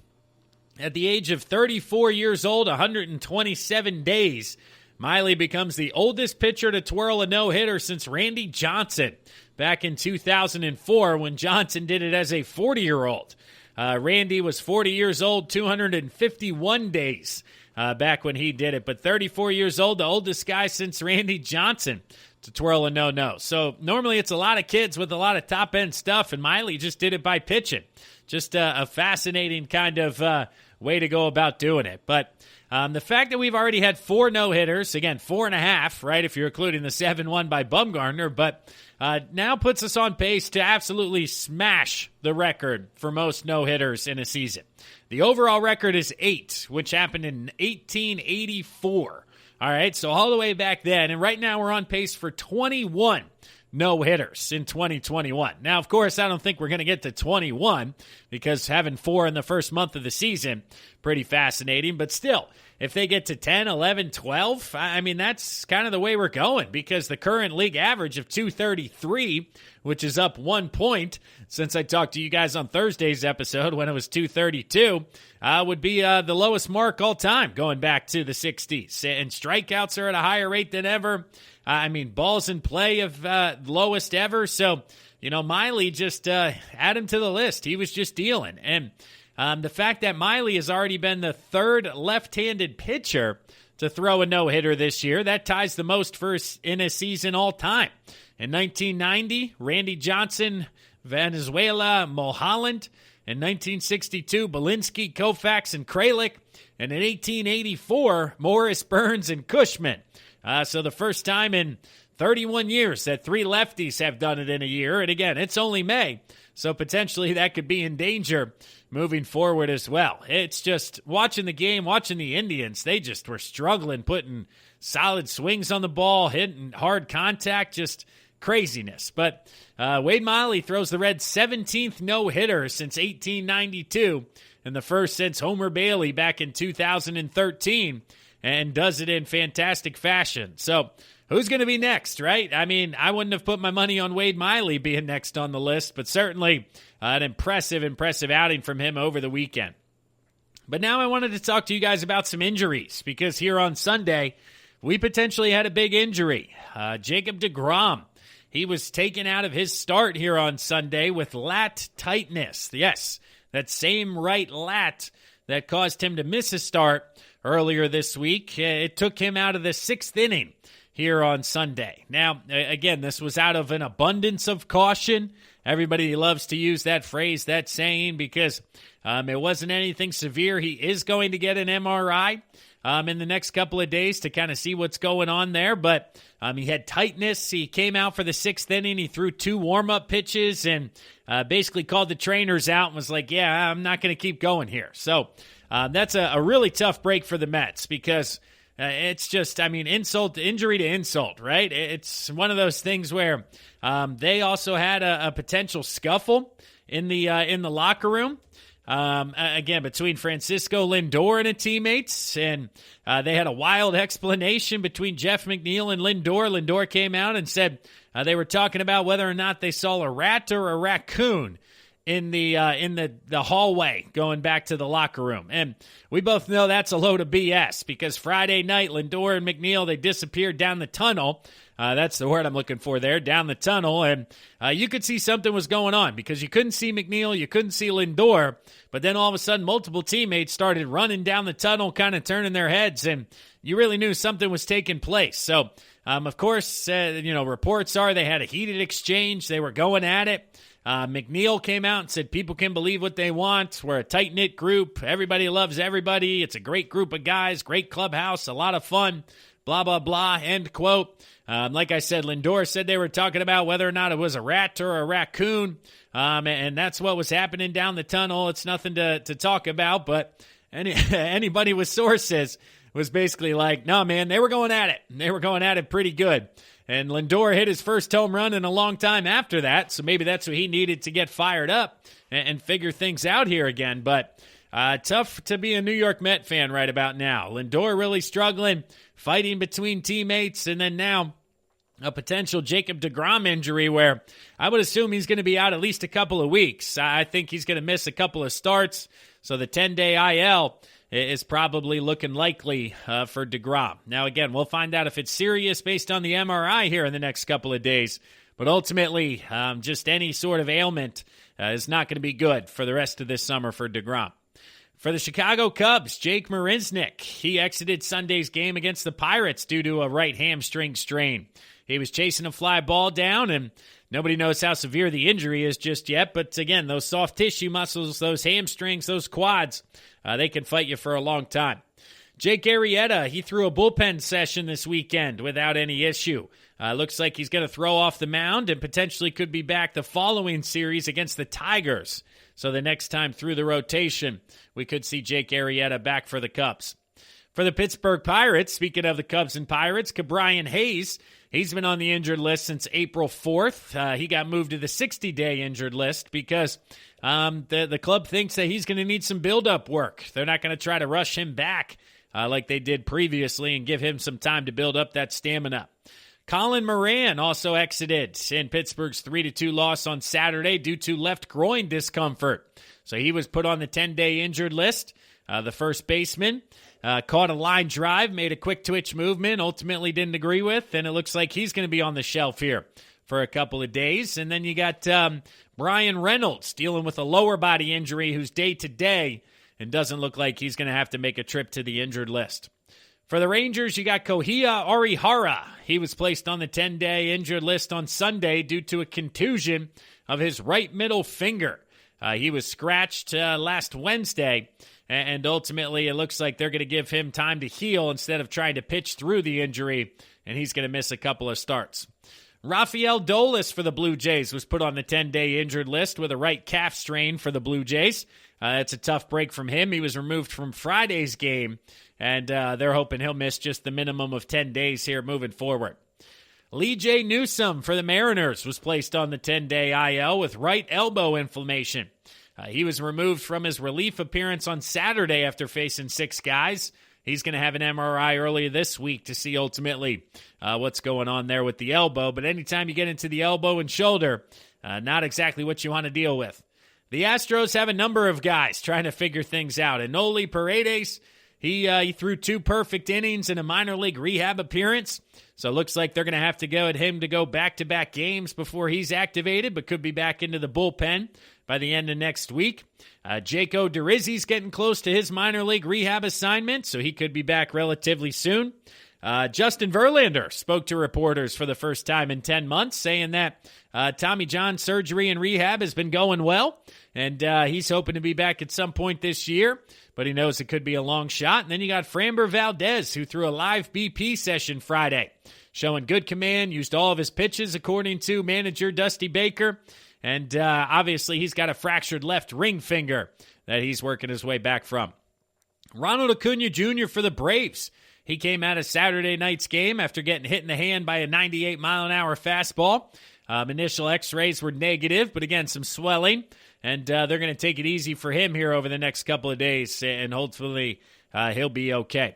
at the age of 34 years old, 127 days, Miley becomes the oldest pitcher to twirl a no-hitter since Randy Johnson back in 2004 when Johnson did it as a 40-year-old. Randy was 40 years old, 251 days back when he did it. But 34 years old, the oldest guy since Randy Johnson to twirl a no-no. So normally it's a lot of kids with a lot of top-end stuff, and Miley just did it by pitching. Just a fascinating kind of way to go about doing it. But the fact that we've already had 4 no-hitters, again, 4.5, right, if you're including the 7-1 by Bumgarner, but now puts us on pace to absolutely smash the record for most no-hitters in a season. The overall record is 8, which happened in 1884. All right, so all the way back then, and right now we're on pace for 21 no-hitters in 2021. Now, of course, I don't think we're going to get to 21 because having 4 in the first month of the season, pretty fascinating. But still, if they get to 10, 11, 12, I mean, that's kind of the way we're going because the current league average of 233, which is up 1 point since I talked to you guys on Thursday's episode when it was 232, would be the lowest mark all time going back to the 60s. And strikeouts are at a higher rate than ever. I mean, balls in play of lowest ever. So, Miley just add him to the list. He was just dealing. And the fact that Miley has already been the 3rd left-handed pitcher to throw a no-hitter this year, that ties the most in a season all time. In 1990, Randy Johnson, Venezuela, Mulholland. In 1962, Belinsky, Koufax, and Kralik. And in 1884, Morris, Burns, and Cushman. So the first time in 31 years that 3 lefties have done it in a year. And again, it's only May, so potentially that could be in danger moving forward as well. It's just watching the game, watching the Indians, they just were struggling, putting solid swings on the ball, hitting hard contact, just craziness. But Wade Miley throws the Reds' 17th no-hitter since 1892 and the first since Homer Bailey back in 2013. And does it in fantastic fashion. So who's going to be next, right? I mean, I wouldn't have put my money on Wade Miley being next on the list, but certainly an impressive outing from him over the weekend. But now I wanted to talk to you guys about some injuries, because here on Sunday, we potentially had a big injury. Jacob Degrom, he was taken out of his start here on Sunday with lat tightness. Yes, that same right lat that caused him to miss a start earlier this week. It took him out of the 6th inning here on Sunday. Now, again, this was out of an abundance of caution. Everybody loves to use that phrase, that saying, because it wasn't anything severe. He is going to get an MRI in the next couple of days to kind of see what's going on there. But he had tightness. He came out for the 6th inning. He threw 2 warm-up pitches and basically called the trainers out and was like, yeah, I'm not going to keep going here. So that's a really tough break for the Mets because it's just, injury to insult, right? It's one of those things where they also had a potential scuffle in the locker room. Again, between Francisco Lindor and his teammates, and they had a wild explanation between Jeff McNeil and Lindor. Lindor came out and said they were talking about whether or not they saw a rat or a raccoon in the hallway going back to the locker room. And we both know that's a load of BS because Friday night, Lindor and McNeil, they disappeared down the tunnel. That's the word I'm looking for there, down the tunnel. And you could see something was going on because you couldn't see McNeil, you couldn't see Lindor. But then all of a sudden, multiple teammates started running down the tunnel, kind of turning their heads, and you really knew something was taking place. So, of course, reports are they had a heated exchange. They were going at it. McNeil came out and said people can believe what they want. We're a tight-knit group. Everybody loves everybody. It's a great group of guys, great clubhouse, a lot of fun, blah, blah, blah, end quote. Like I said, Lindor said they were talking about whether or not it was a rat or a raccoon, and that's what was happening down the tunnel. It's nothing to talk about, but anybody with sources was basically like, no, man, they were going at it. They were going at it pretty good. And Lindor hit his first home run in a long time after that, so maybe that's what he needed to get fired up and figure things out here again. But tough to be a New York Met fan right about now. Lindor really struggling, fighting between teammates, and then now a potential Jacob Degrom injury where I would assume he's going to be out at least a couple of weeks. I think he's going to miss a couple of starts, so the 10-day IL is probably looking likely for Degrom. Now, again, we'll find out if it's serious based on the MRI here in the next couple of days. But ultimately, just any sort of ailment is not going to be good for the rest of this summer for Degrom. For the Chicago Cubs, Jake Marinsnick, he exited Sunday's game against the Pirates due to a right hamstring strain. He was chasing a fly ball down, and nobody knows how severe the injury is just yet. But again, those soft tissue muscles, those hamstrings, those quads, they can fight you for a long time. Jake Arrieta, he threw a bullpen session this weekend without any issue. Looks like he's going to throw off the mound and potentially could be back the following series against the Tigers. So the next time through the rotation, we could see Jake Arrieta back for the Cubs. For the Pittsburgh Pirates, speaking of the Cubs and Pirates, Cabrian Hayes, he's been on the injured list since April 4th. He got moved to the 60-day injured list because the club thinks that he's going to need some build-up work. They're not going to try to rush him back like they did previously and give him some time to build up that stamina. Colin Moran also exited in Pittsburgh's 3-2 loss on Saturday due to left groin discomfort. So he was put on the 10-day injured list. The first baseman caught a line drive, made a quick twitch movement, ultimately didn't agree with, and it looks like he's going to be on the shelf here for a couple of days. And then you got Brian Reynolds dealing with a lower body injury who's day-to-day and doesn't look like he's going to have to make a trip to the injured list. For the Rangers, you got Kohia Arihara. He was placed on the 10-day injured list on Sunday due to a contusion of his right middle finger. He was scratched last Wednesday, and ultimately it looks like they're going to give him time to heal instead of trying to pitch through the injury, and he's going to miss a couple of starts. Rafael Dolis for the Blue Jays was put on the 10-day injured list with a right calf strain for the Blue Jays. It's a tough break from him. He was removed from Friday's game, and they're hoping he'll miss just the minimum of 10 days here moving forward. Lee J. Newsome for the Mariners was placed on the 10-day IL with right elbow inflammation. He was removed from his relief appearance on Saturday after facing 6 guys. He's going to have an MRI earlier this week to see ultimately what's going on there with the elbow. But anytime you get into the elbow and shoulder, not exactly what you want to deal with. The Astros have a number of guys trying to figure things out. And Noli Paredes, he threw 2 perfect innings in a minor league rehab appearance. So it looks like they're going to have to go at him to go back-to-back games before he's activated, but could be back into the bullpen by the end of next week. Jaco Derizzi's getting close to his minor league rehab assignment, so he could be back relatively soon. Justin Verlander spoke to reporters for the first time in 10 months, saying that Tommy John surgery and rehab has been going well, and he's hoping to be back at some point this year, but he knows it could be a long shot. And then you got Framber Valdez, who threw a live BP session Friday, showing good command, used all of his pitches according to manager Dusty Baker, and obviously he's got a fractured left ring finger that he's working his way back from. Ronald Acuna Jr. for the Braves. He came out of Saturday night's game after getting hit in the hand by a 98-mile-an-hour fastball. Initial x-rays were negative, but again, some swelling. And they're going to take it easy for him here over the next couple of days, and hopefully he'll be okay.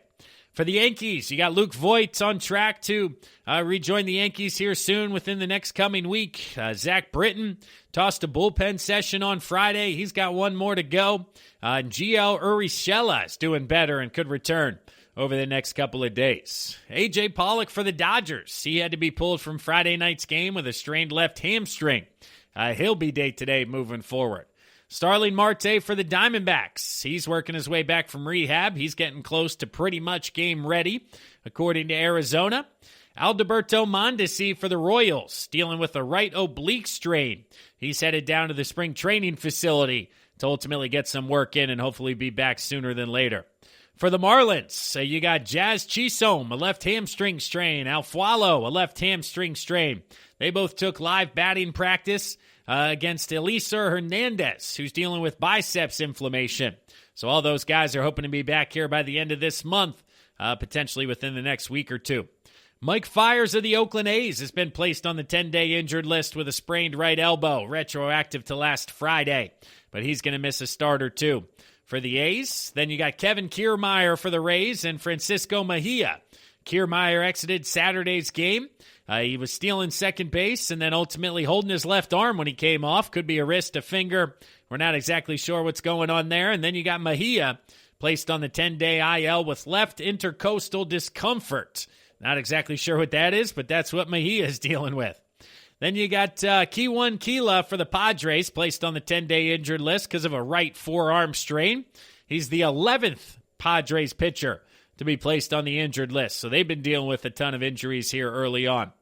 For the Yankees, you got Luke Voit on track to rejoin the Yankees here soon within the next coming week. Zach Britton tossed a bullpen session on Friday. He's got one more to go. And GL Urshela is doing better and could return over the next couple of days. A.J. Pollock for the Dodgers. He had to be pulled from Friday night's game with a strained left hamstring. He'll be day-to-day moving forward. Starling Marte for the Diamondbacks. He's working his way back from rehab. He's getting close to pretty much game ready, according to Arizona. Alberto Mondesi for the Royals, dealing with a right oblique strain. He's headed down to the spring training facility to ultimately get some work in and hopefully be back sooner than later. For the Marlins, you got Jazz Chisholm, a left hamstring strain. Alfualo, a left hamstring strain. They both took live batting practice against Eliezer Hernandez, who's dealing with biceps inflammation. So all those guys are hoping to be back here by the end of this month, potentially within the next week or two. Mike Fiers of the Oakland A's has been placed on the 10-day injured list with a sprained right elbow, retroactive to last Friday, but he's going to miss a start or two. For the A's, then you got Kevin Kiermaier for the Rays and Francisco Mejia. Kiermaier exited Saturday's game. He was stealing second base and then ultimately holding his left arm when he came off. Could be a wrist, a finger. We're not exactly sure what's going on there. And then you got Mejia placed on the 10-day IL with left intercostal discomfort. Not exactly sure what that is, but that's what Mejia is dealing with. Then you got Kiwan Kila for the Padres, placed on the 10-day injured list because of a right forearm strain. He's the 11th Padres pitcher to be placed on the injured list, so they've been dealing with a ton of injuries here early on.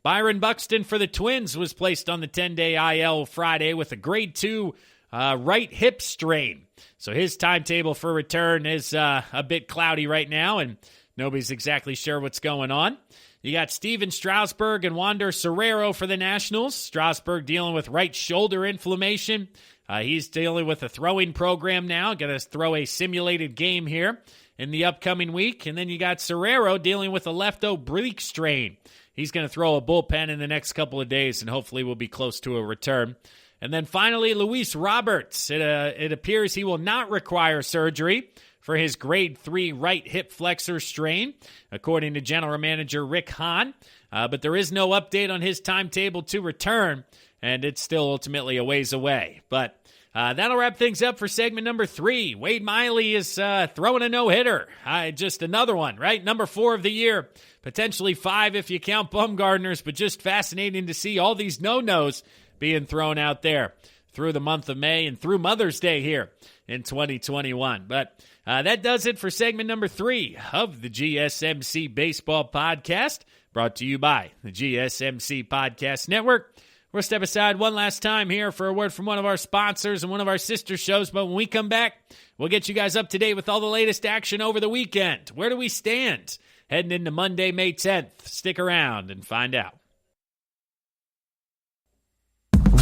Byron Buxton for the Twins was placed on the 10-day IL Friday with a grade 2 right hip strain. So his timetable for return is a bit cloudy right now, and nobody's exactly sure what's going on. You got Steven Strasburg and Wander Serrero for the Nationals. Strasburg dealing with right shoulder inflammation. He's dealing with a throwing program now. Going to throw a simulated game here in the upcoming week. And then you got Serrero dealing with a left oblique strain. He's going to throw a bullpen in the next couple of days, and hopefully will be close to a return. And then finally, Luis Roberts. It appears he will not require surgery for his grade 3 right hip flexor strain, according to General Manager Rick Hahn. But there is no update on his timetable to return, and it's still ultimately a ways away. But that'll wrap things up for segment number 3. Wade Miley is throwing a no-hitter. Just another one, right? Number 4 of the year, potentially 5 if you count Bumgarner's, but just fascinating to see all these no-nos being thrown out there through the month of May and through Mother's Day here in 2021. But that does it for segment number 3 of the GSMC Baseball Podcast, brought to you by the GSMC Podcast Network. We'll step aside one last time here for a word from one of our sponsors and one of our sister shows, but when we come back, we'll get you guys up to date with all the latest action over the weekend. Where do we stand heading into Monday, May 10th? Stick around and find out.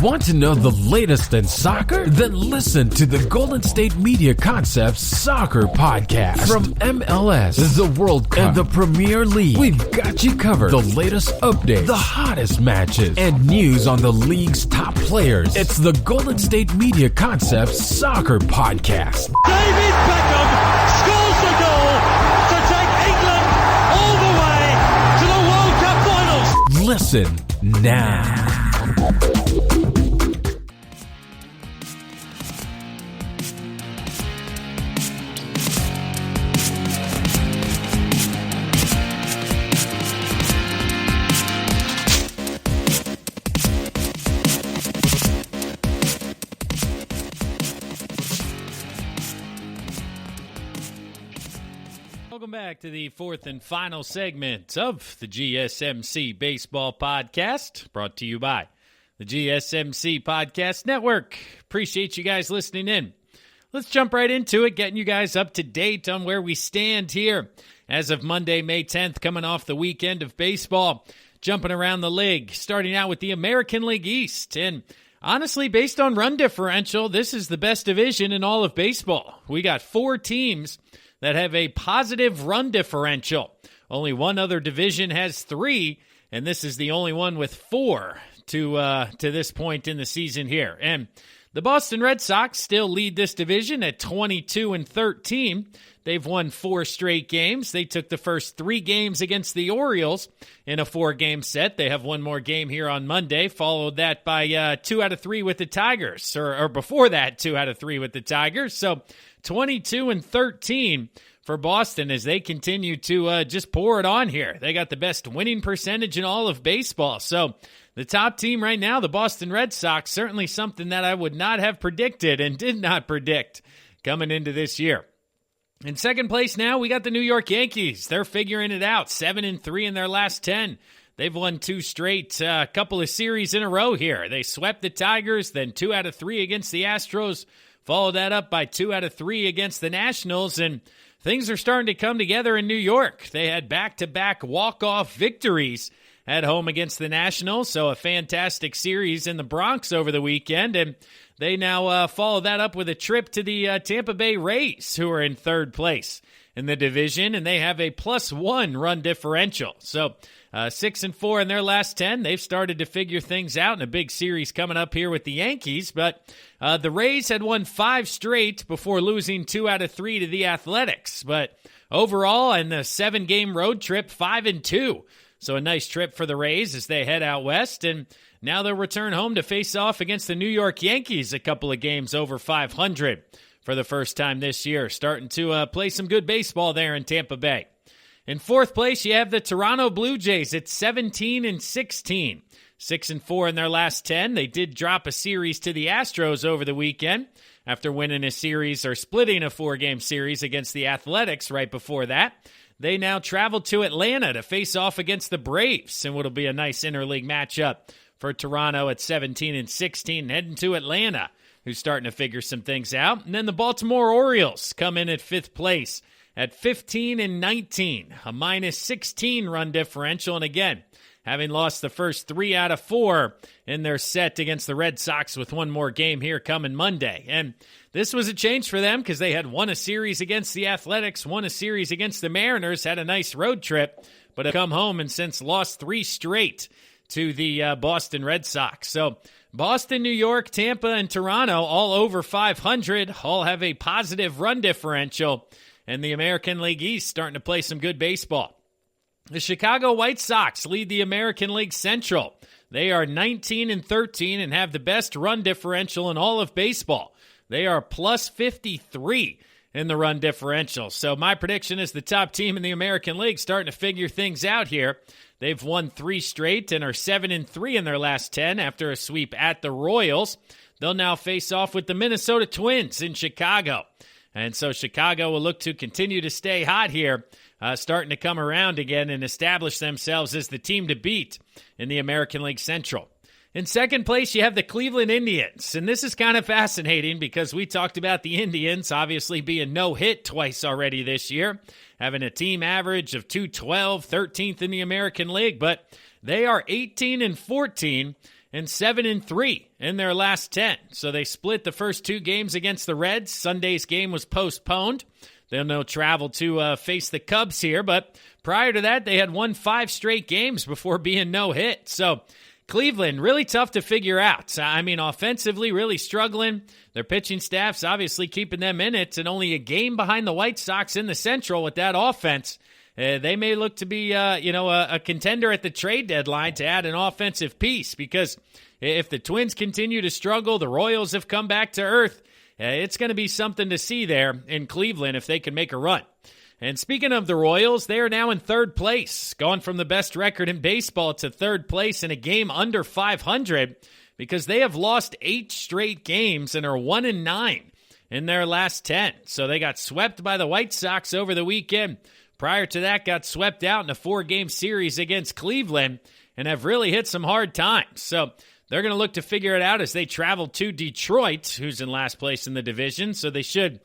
Want to know the latest in soccer? Then listen to the Golden State Media Concepts Soccer Podcast. From MLS, the World Cup, and the Premier League, we've got you covered. The latest updates, the hottest matches, and news on the league's top players. It's the Golden State Media Concepts Soccer Podcast. David Beckham scores the goal to take England all the way to the World Cup finals. Listen now. Welcome back to the fourth and final segment of the GSMC Baseball Podcast, brought to you by the GSMC Podcast Network. Appreciate you guys listening in. Let's jump right into it, getting you guys up to date on where we stand here as of Monday, May 10th, coming off the weekend of baseball, jumping around the league, starting out with the American League East. And honestly, based on run differential, this is the best division in all of baseball. We got 4 teams that have a positive run differential. Only one other division has 3, and this is the only one with 4 to this point in the season here. And the Boston Red Sox still lead this division at 22-13. They've won 4 straight games. They took the first 3 games against the Orioles in a 4-game set. They have one more game here on Monday, followed that by 2 out of 3 with the Tigers, or before that, 2 out of 3 with the Tigers. So 22-13 for Boston as they continue to just pour it on here. They got the best winning percentage in all of baseball. So the top team right now, the Boston Red Sox, certainly something that I would not have predicted and did not predict coming into this year. In second place now, we got the New York Yankees. They're figuring it out, 7-3 in their last 10. They've won 2 straight, couple of series in a row here. They swept the Tigers, then 2 out of 3 against the Astros, followed that up by 2 out of 3 against the Nationals, and things are starting to come together in New York. They had back-to-back walk-off victories at home against the Nationals, so a fantastic series in the Bronx over the weekend, and they now follow that up with a trip to the Tampa Bay Rays, who are in third place in the division, and they have a +1 run differential. So 6-4 in their last 10. They've started to figure things out in a big series coming up here with the Yankees, but the Rays had won 5 straight before losing 2 out of 3 to the Athletics. But overall, in the 7-game road trip, 5-2. So a nice trip for the Rays as they head out west, and now they'll return home to face off against the New York Yankees, a couple of games over 500 for the first time this year, starting to play some good baseball there in Tampa Bay. In fourth place, you have the Toronto Blue Jays at 17-16. 6-4 in their last 10. They did drop a series to the Astros over the weekend after winning a series or splitting a 4-game series against the Athletics right before that. They now travel to Atlanta to face off against the Braves, and what'll be a nice interleague matchup for Toronto at 17-16, heading to Atlanta, who's starting to figure some things out. And then the Baltimore Orioles come in at 5th place at 15-19, a -16 run differential. And again, having lost the first 3 out of 4 in their set against the Red Sox with one more game here coming Monday. And this was a change for them because they had won a series against the Athletics, won a series against the Mariners, had a nice road trip, but have come home and since lost 3 straight to the Boston Red Sox. So Boston, New York, Tampa, and Toronto all over 500, all have a positive run differential, and the American League East starting to play some good baseball. The Chicago White Sox lead the American League Central. They are 19-13 and have the best run differential in all of baseball. They are plus 53 in the run differential. So my prediction is the top team in the American League starting to figure things out here. They've won 3 straight and are 7-3 in their last 10 after a sweep at the Royals. They'll now face off with the Minnesota Twins in Chicago. And so Chicago will look to continue to stay hot here, starting to come around again and establish themselves as the team to beat in the American League Central. In second place, you have the Cleveland Indians. And this is kind of fascinating because we talked about the Indians obviously being no-hit twice already this year, having a team average of .212, 13th in the American League. But they are 18-14 and 7-3 in their last 10. So they split the first 2 games against the Reds. Sunday's game was postponed. They'll now travel to face the Cubs here. But prior to that, they had won 5 straight games before being no-hit. So Cleveland, really tough to figure out. I mean, offensively, really struggling. Their pitching staff's obviously keeping them in it, and only a game behind the White Sox in the Central with that offense. They may look to be, a contender at the trade deadline to add an offensive piece, because if the Twins continue to struggle, the Royals have come back to earth. It's going to be something to see there in Cleveland if they can make a run. And speaking of the Royals, they are now in 3rd place, gone from the best record in baseball to 3rd place in a game under 500 because they have lost 8 straight games and are 1-9 in their last 10. So they got swept by the White Sox over the weekend. Prior to that, got swept out in a 4-game series against Cleveland and have really hit some hard times. So they're going to look to figure it out as they travel to Detroit, who's in last place in the division. So they should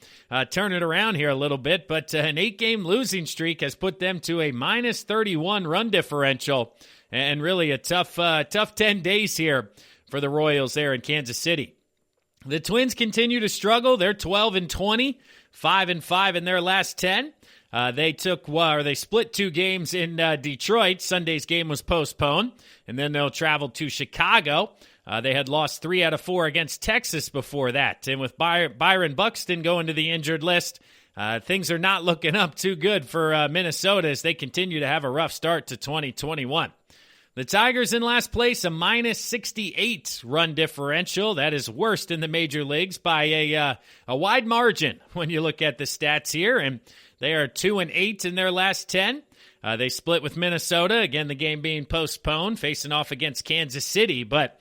turn it around here a little bit. But an 8-game losing streak has put them to a -31 run differential. And really a tough 10 days here for the Royals there in Kansas City. The Twins continue to struggle. They're 12-20, 5-5 in their last 10. They split 2 games in Detroit. Sunday's game was postponed, and then they'll travel to Chicago. They had lost 3 out of 4 against Texas before that. And with Byron Buxton going to the injured list, things are not looking up too good for Minnesota as they continue to have a rough start to 2021. The Tigers in last place, a -68 run differential. That is worst in the major leagues by a wide margin when you look at the stats here. And they are 2-8 in their last 10. They split with Minnesota, again, the game being postponed, facing off against Kansas City. But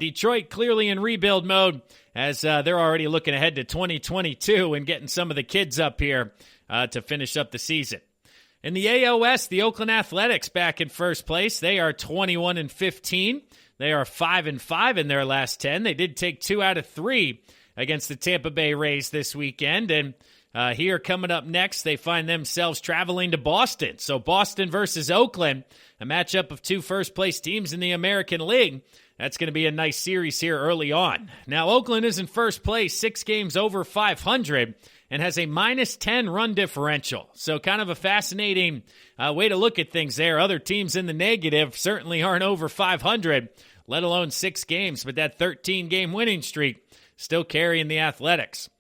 Detroit clearly in rebuild mode as they're already looking ahead to 2022 and getting some of the kids up here to finish up the season. In the AL West, the Oakland Athletics back in first place. They are 21-15. They are 5-5 in their last 10. They did take 2 out of 3 against the Tampa Bay Rays this weekend. And here coming up next, they find themselves traveling to Boston. So Boston versus Oakland, a matchup of 2 first-place teams in the American League. That's going to be a nice series here early on. Now, Oakland is in first place, 6 games over 500, and has a -10 run differential. So kind of a fascinating way to look at things there. Other teams in the negative certainly aren't over 500, let alone 6 games, but that 13-game winning streak still carrying the Athletics.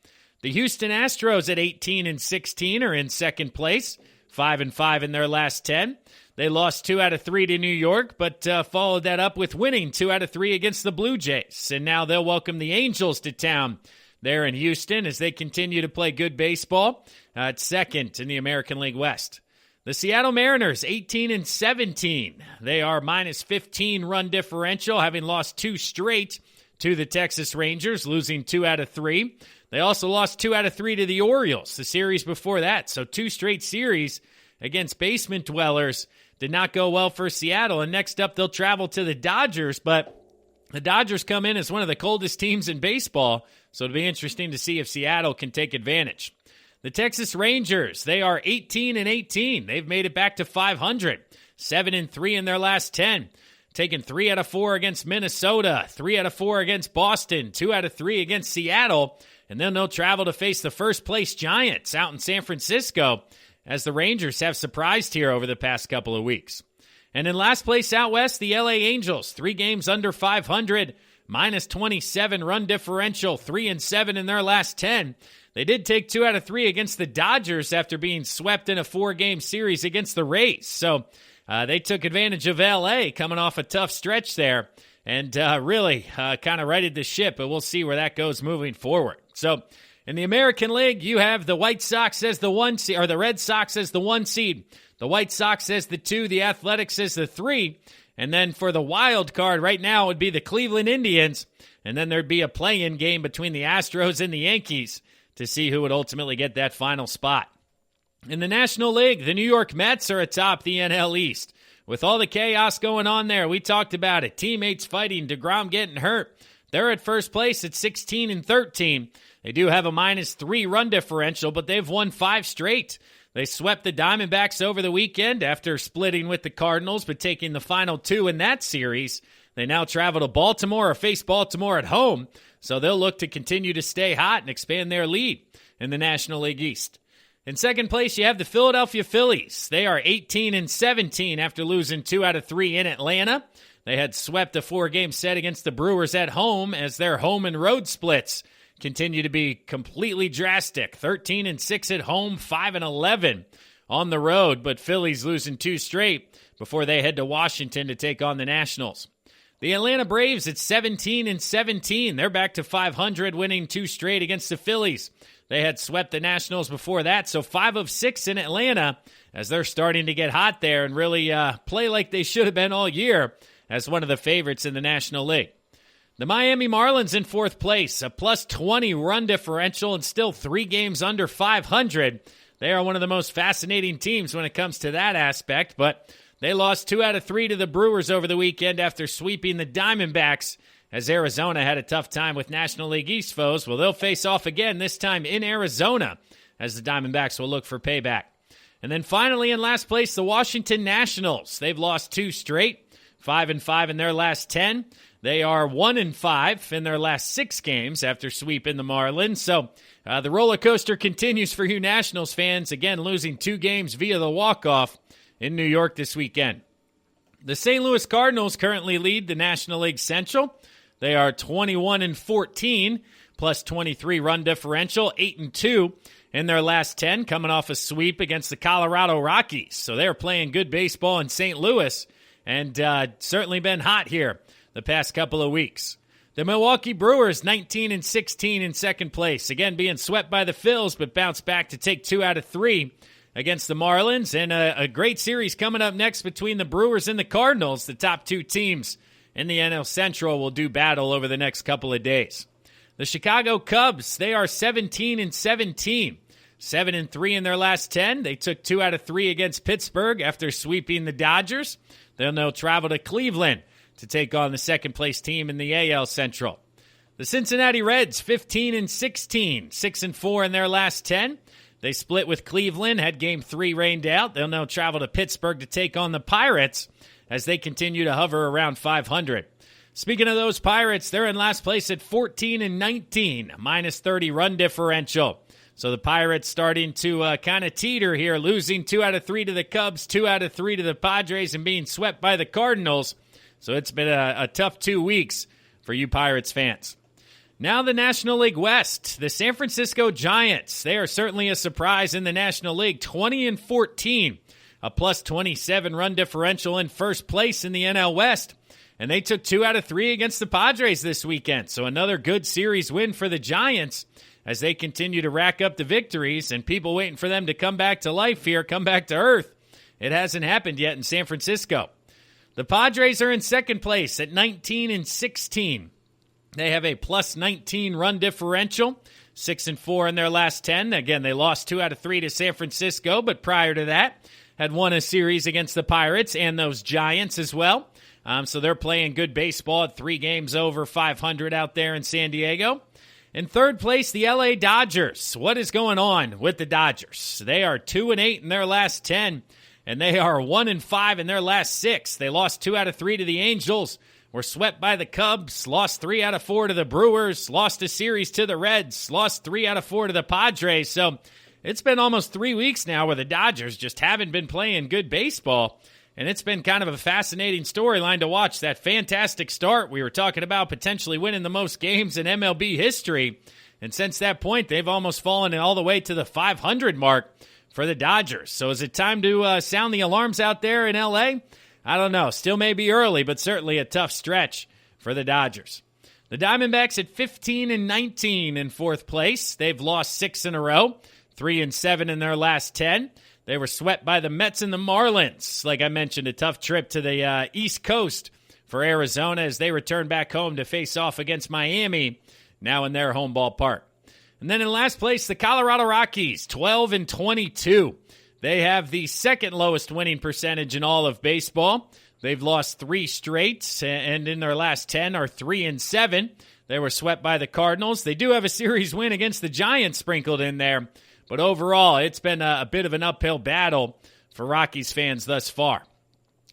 The Houston Astros at 18-16 are in second place, 5-5 in their last 10. They lost 2 out of 3 to New York, but followed that up with winning 2 out of 3 against the Blue Jays. And now they'll welcome the Angels to town there in Houston as they continue to play good baseball at second in the American League West. The Seattle Mariners, 18-17. They are minus 15 run differential, having lost 2 straight to the Texas Rangers, losing 2 out of 3. They also lost 2 out of 3 to the Orioles, the series before that. So 2 straight series against basement dwellers did not go well for Seattle. And next up, they'll travel to the Dodgers, but the Dodgers come in as one of the coldest teams in baseball, so it'll be interesting to see if Seattle can take advantage. The Texas Rangers, they are 18-18. They've made it back to 500, 7-3 in their last 10. Taken 3 out of 4 against Minnesota, 3 out of 4 against Boston, 2 out of 3 against Seattle, and then they'll travel to face the first-place Giants out in San Francisco, as the Rangers have surprised here over the past couple of weeks. And in last place out west, the LA Angels, 3 games under 500, minus 27 run differential, 3-7 in their last 10. They did take 2 out of 3 against the Dodgers after being swept in a 4-game series against the Rays. So they took advantage of LA coming off a tough stretch there and really kind of righted the ship, but we'll see where that goes moving forward. So in the American League, you have the White Sox as the 1 seed, or the Red Sox as the 1 seed. The White Sox as the 2, the Athletics as the 3. And then for the wild card right now, it would be the Cleveland Indians. And then there'd be a play-in game between the Astros and the Yankees to see who would ultimately get that final spot. In the National League, the New York Mets are atop the NL East. With all the chaos going on there, we talked about it. Teammates fighting, Degrom getting hurt. They're at first place at 16-13. They do have a minus 3 run differential, but they've won 5 straight. They swept the Diamondbacks over the weekend after splitting with the Cardinals, but taking the final 2 in that series. They now travel to Baltimore or face Baltimore at home, so they'll look to continue to stay hot and expand their lead in the National League East. In second place, you have the Philadelphia Phillies. They are 18-17 after losing 2 out of 3 in Atlanta. They had swept a 4-game set against the Brewers at home as their home and road splits continue to be completely drastic. 13-6 at home, 5-11 on the road, but Phillies losing 2 straight before they head to Washington to take on the Nationals. The Atlanta Braves at 17-17. They're back to 500, winning 2 straight against the Phillies. They had swept the Nationals before that, so 5 of 6 in Atlanta as they're starting to get hot there and really play like they should have been all year as one of the favorites in the National League. The Miami Marlins in 4th place, a plus 20 run differential and still 3 games under 500. They are one of the most fascinating teams when it comes to that aspect, but they lost 2 out of 3 to the Brewers over the weekend after sweeping the Diamondbacks as Arizona had a tough time with National League East foes. Well, they'll face off again, this time in Arizona, as the Diamondbacks will look for payback. And then finally in last place, the Washington Nationals. They've lost 2 straight, 5-5 in their last 10. They are 1-5 in their last 6 games after sweeping the Marlins. So the roller coaster continues for you Nationals fans, again losing 2 games via the walk-off in New York this weekend. The St. Louis Cardinals currently lead the National League Central. They are 21-14, plus 23 run differential, 8-2 in their last 10, coming off a sweep against the Colorado Rockies. So they're playing good baseball in St. Louis and certainly been hot here the past couple of weeks. The Milwaukee Brewers, 19-16 in second place. Again, being swept by the Phils, but bounced back to take 2 out of 3 against the Marlins. And a great series coming up next between the Brewers and the Cardinals. The top 2 teams in the NL Central will do battle over the next couple of days. The Chicago Cubs, they are 17-17. 7-3 in their last 10. They took 2 out of 3 against Pittsburgh after sweeping the Dodgers. Then they'll travel to Cleveland to take on the second-place team in the AL Central. The Cincinnati Reds, 15-16, 6-4 in their last 10. They split with Cleveland, had Game 3 rained out. They'll now travel to Pittsburgh to take on the Pirates as they continue to hover around 500. Speaking of those Pirates, they're in last place at 14-19, minus 30 run differential. So the Pirates starting to kind of teeter here, losing 2 out of 3 to the Cubs, 2 out of 3 to the Padres, and being swept by the Cardinals. So it's been a tough 2 weeks for you Pirates fans. Now the National League West, the San Francisco Giants. They are certainly a surprise in the National League, 20-14, a plus 27 run differential in first place in the NL West. And they took 2 out of 3 against the Padres this weekend. So another good series win for the Giants as they continue to rack up the victories and people waiting for them to come back to life here, come back to earth it hasn't happened yet in San Francisco. The Padres are in second place at 19-16. They have a plus 19 run differential, 6-4 in their last 10. Again, they lost 2 out of 3 to San Francisco, but prior to that, had won a series against the Pirates and those Giants as well. So they're playing good baseball at 3 games over 500 out there in San Diego. In third place, the LA Dodgers. What is going on with the Dodgers? They are 2-8 in their last 10, and they are 1-5 in their last 6. They lost 2 out of 3 to the Angels, were swept by the Cubs, lost 3 out of 4 to the Brewers, lost a series to the Reds, lost 3 out of 4 to the Padres. So it's been almost 3 weeks now where the Dodgers just haven't been playing good baseball, and it's been kind of a fascinating storyline to watch. That fantastic start, we were talking about potentially winning the most games in MLB history, and since that point, they've almost fallen all the way to the 500 mark for the Dodgers. So is it time to sound the alarms out there in L.A.? I don't know. Still may be early, but certainly a tough stretch for the Dodgers. The Diamondbacks at 15-19 in fourth place. They've lost 6 in a row, 3-7 in their last 10. They were swept by the Mets and the Marlins. Like I mentioned, a tough trip to the East Coast for Arizona as they return back home to face off against Miami, now in their home ballpark. And then in last place, the Colorado Rockies, 12-22. They have the second lowest winning percentage in all of baseball. They've lost 3 straight, and in their last 10 are 3-7. They were swept by the Cardinals. They do have a series win against the Giants sprinkled in there, but overall, it's been a bit of an uphill battle for Rockies fans thus far.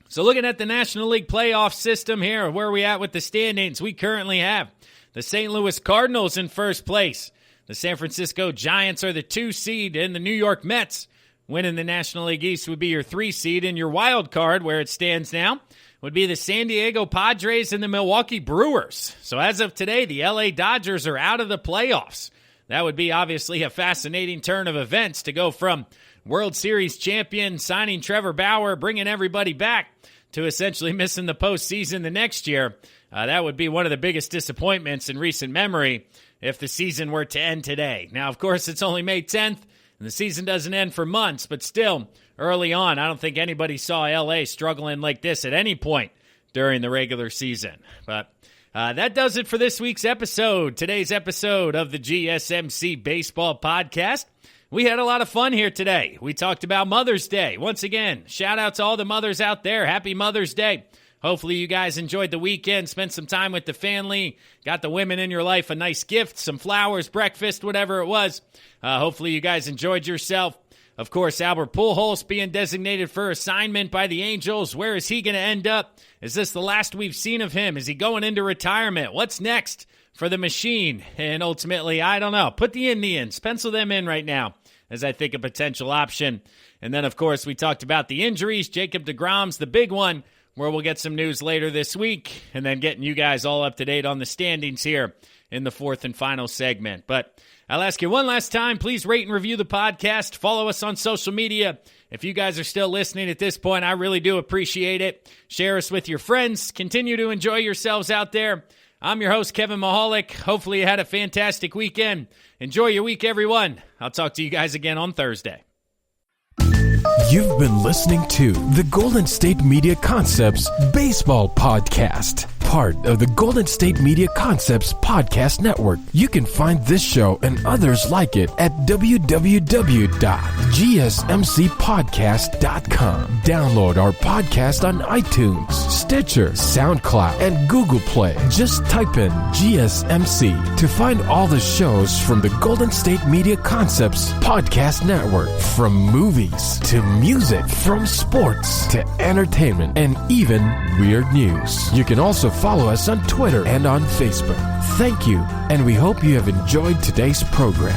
So looking at the National League playoff system here, where are we at with the standings? We currently have the St. Louis Cardinals in first place. The San Francisco Giants are the 2 seed, and the New York Mets winning the National League East would be your 3 seed, and your wild card, where it stands now, would be the San Diego Padres and the Milwaukee Brewers. So as of today, the LA Dodgers are out of the playoffs. That would be obviously a fascinating turn of events to go from World Series champion, signing Trevor Bauer, bringing everybody back, to essentially missing the postseason the next year. That would be one of the biggest disappointments in recent memory if the season were to end today. Now, of course, it's only May 10th, and the season doesn't end for months, but still, early on, I don't think anybody saw LA struggling like this at any point during the regular season. But that does it for this week's episode. Today's episode of the GSMC Baseball Podcast. We had a lot of fun here today. We talked about Mother's Day. Once again, shout out to all the mothers out there. Happy Mother's Day. Hopefully you guys enjoyed the weekend, spent some time with the family, got the women in your life a nice gift, some flowers, breakfast, whatever it was. Hopefully you guys enjoyed yourself. Of course, Albert Pujols being designated for assignment by the Angels. Where is he going to end up? Is this the last we've seen of him? Is he going into retirement? What's next for the machine? And ultimately, I don't know. Put the Indians, pencil them in right now as I think a potential option. And then, of course, we talked about the injuries. Jacob Degrom's the big one, where we'll get some news later this week, and then getting you guys all up to date on the standings here in the fourth and final segment. But I'll ask you one last time, please rate and review the podcast. Follow us on social media. If you guys are still listening at this point, I really do appreciate it. Share us with your friends. Continue to enjoy yourselves out there. I'm your host, Kevin Mahalik. Hopefully you had a fantastic weekend. Enjoy your week, everyone. I'll talk to you guys again on Thursday. You've been listening to the Golden State Media Concepts Baseball Podcast, part of the Golden State Media Concepts Podcast Network. You can find this show and others like it at www.gsmcpodcast.com. Download our podcast on iTunes, Stitcher, SoundCloud, and Google Play. Just type in GSMC to find all the shows from the Golden State Media Concepts Podcast Network, from movies to music, from sports to entertainment, and even weird news. You can also follow us on Twitter and on Facebook. Thank you, and we hope you have enjoyed today's program.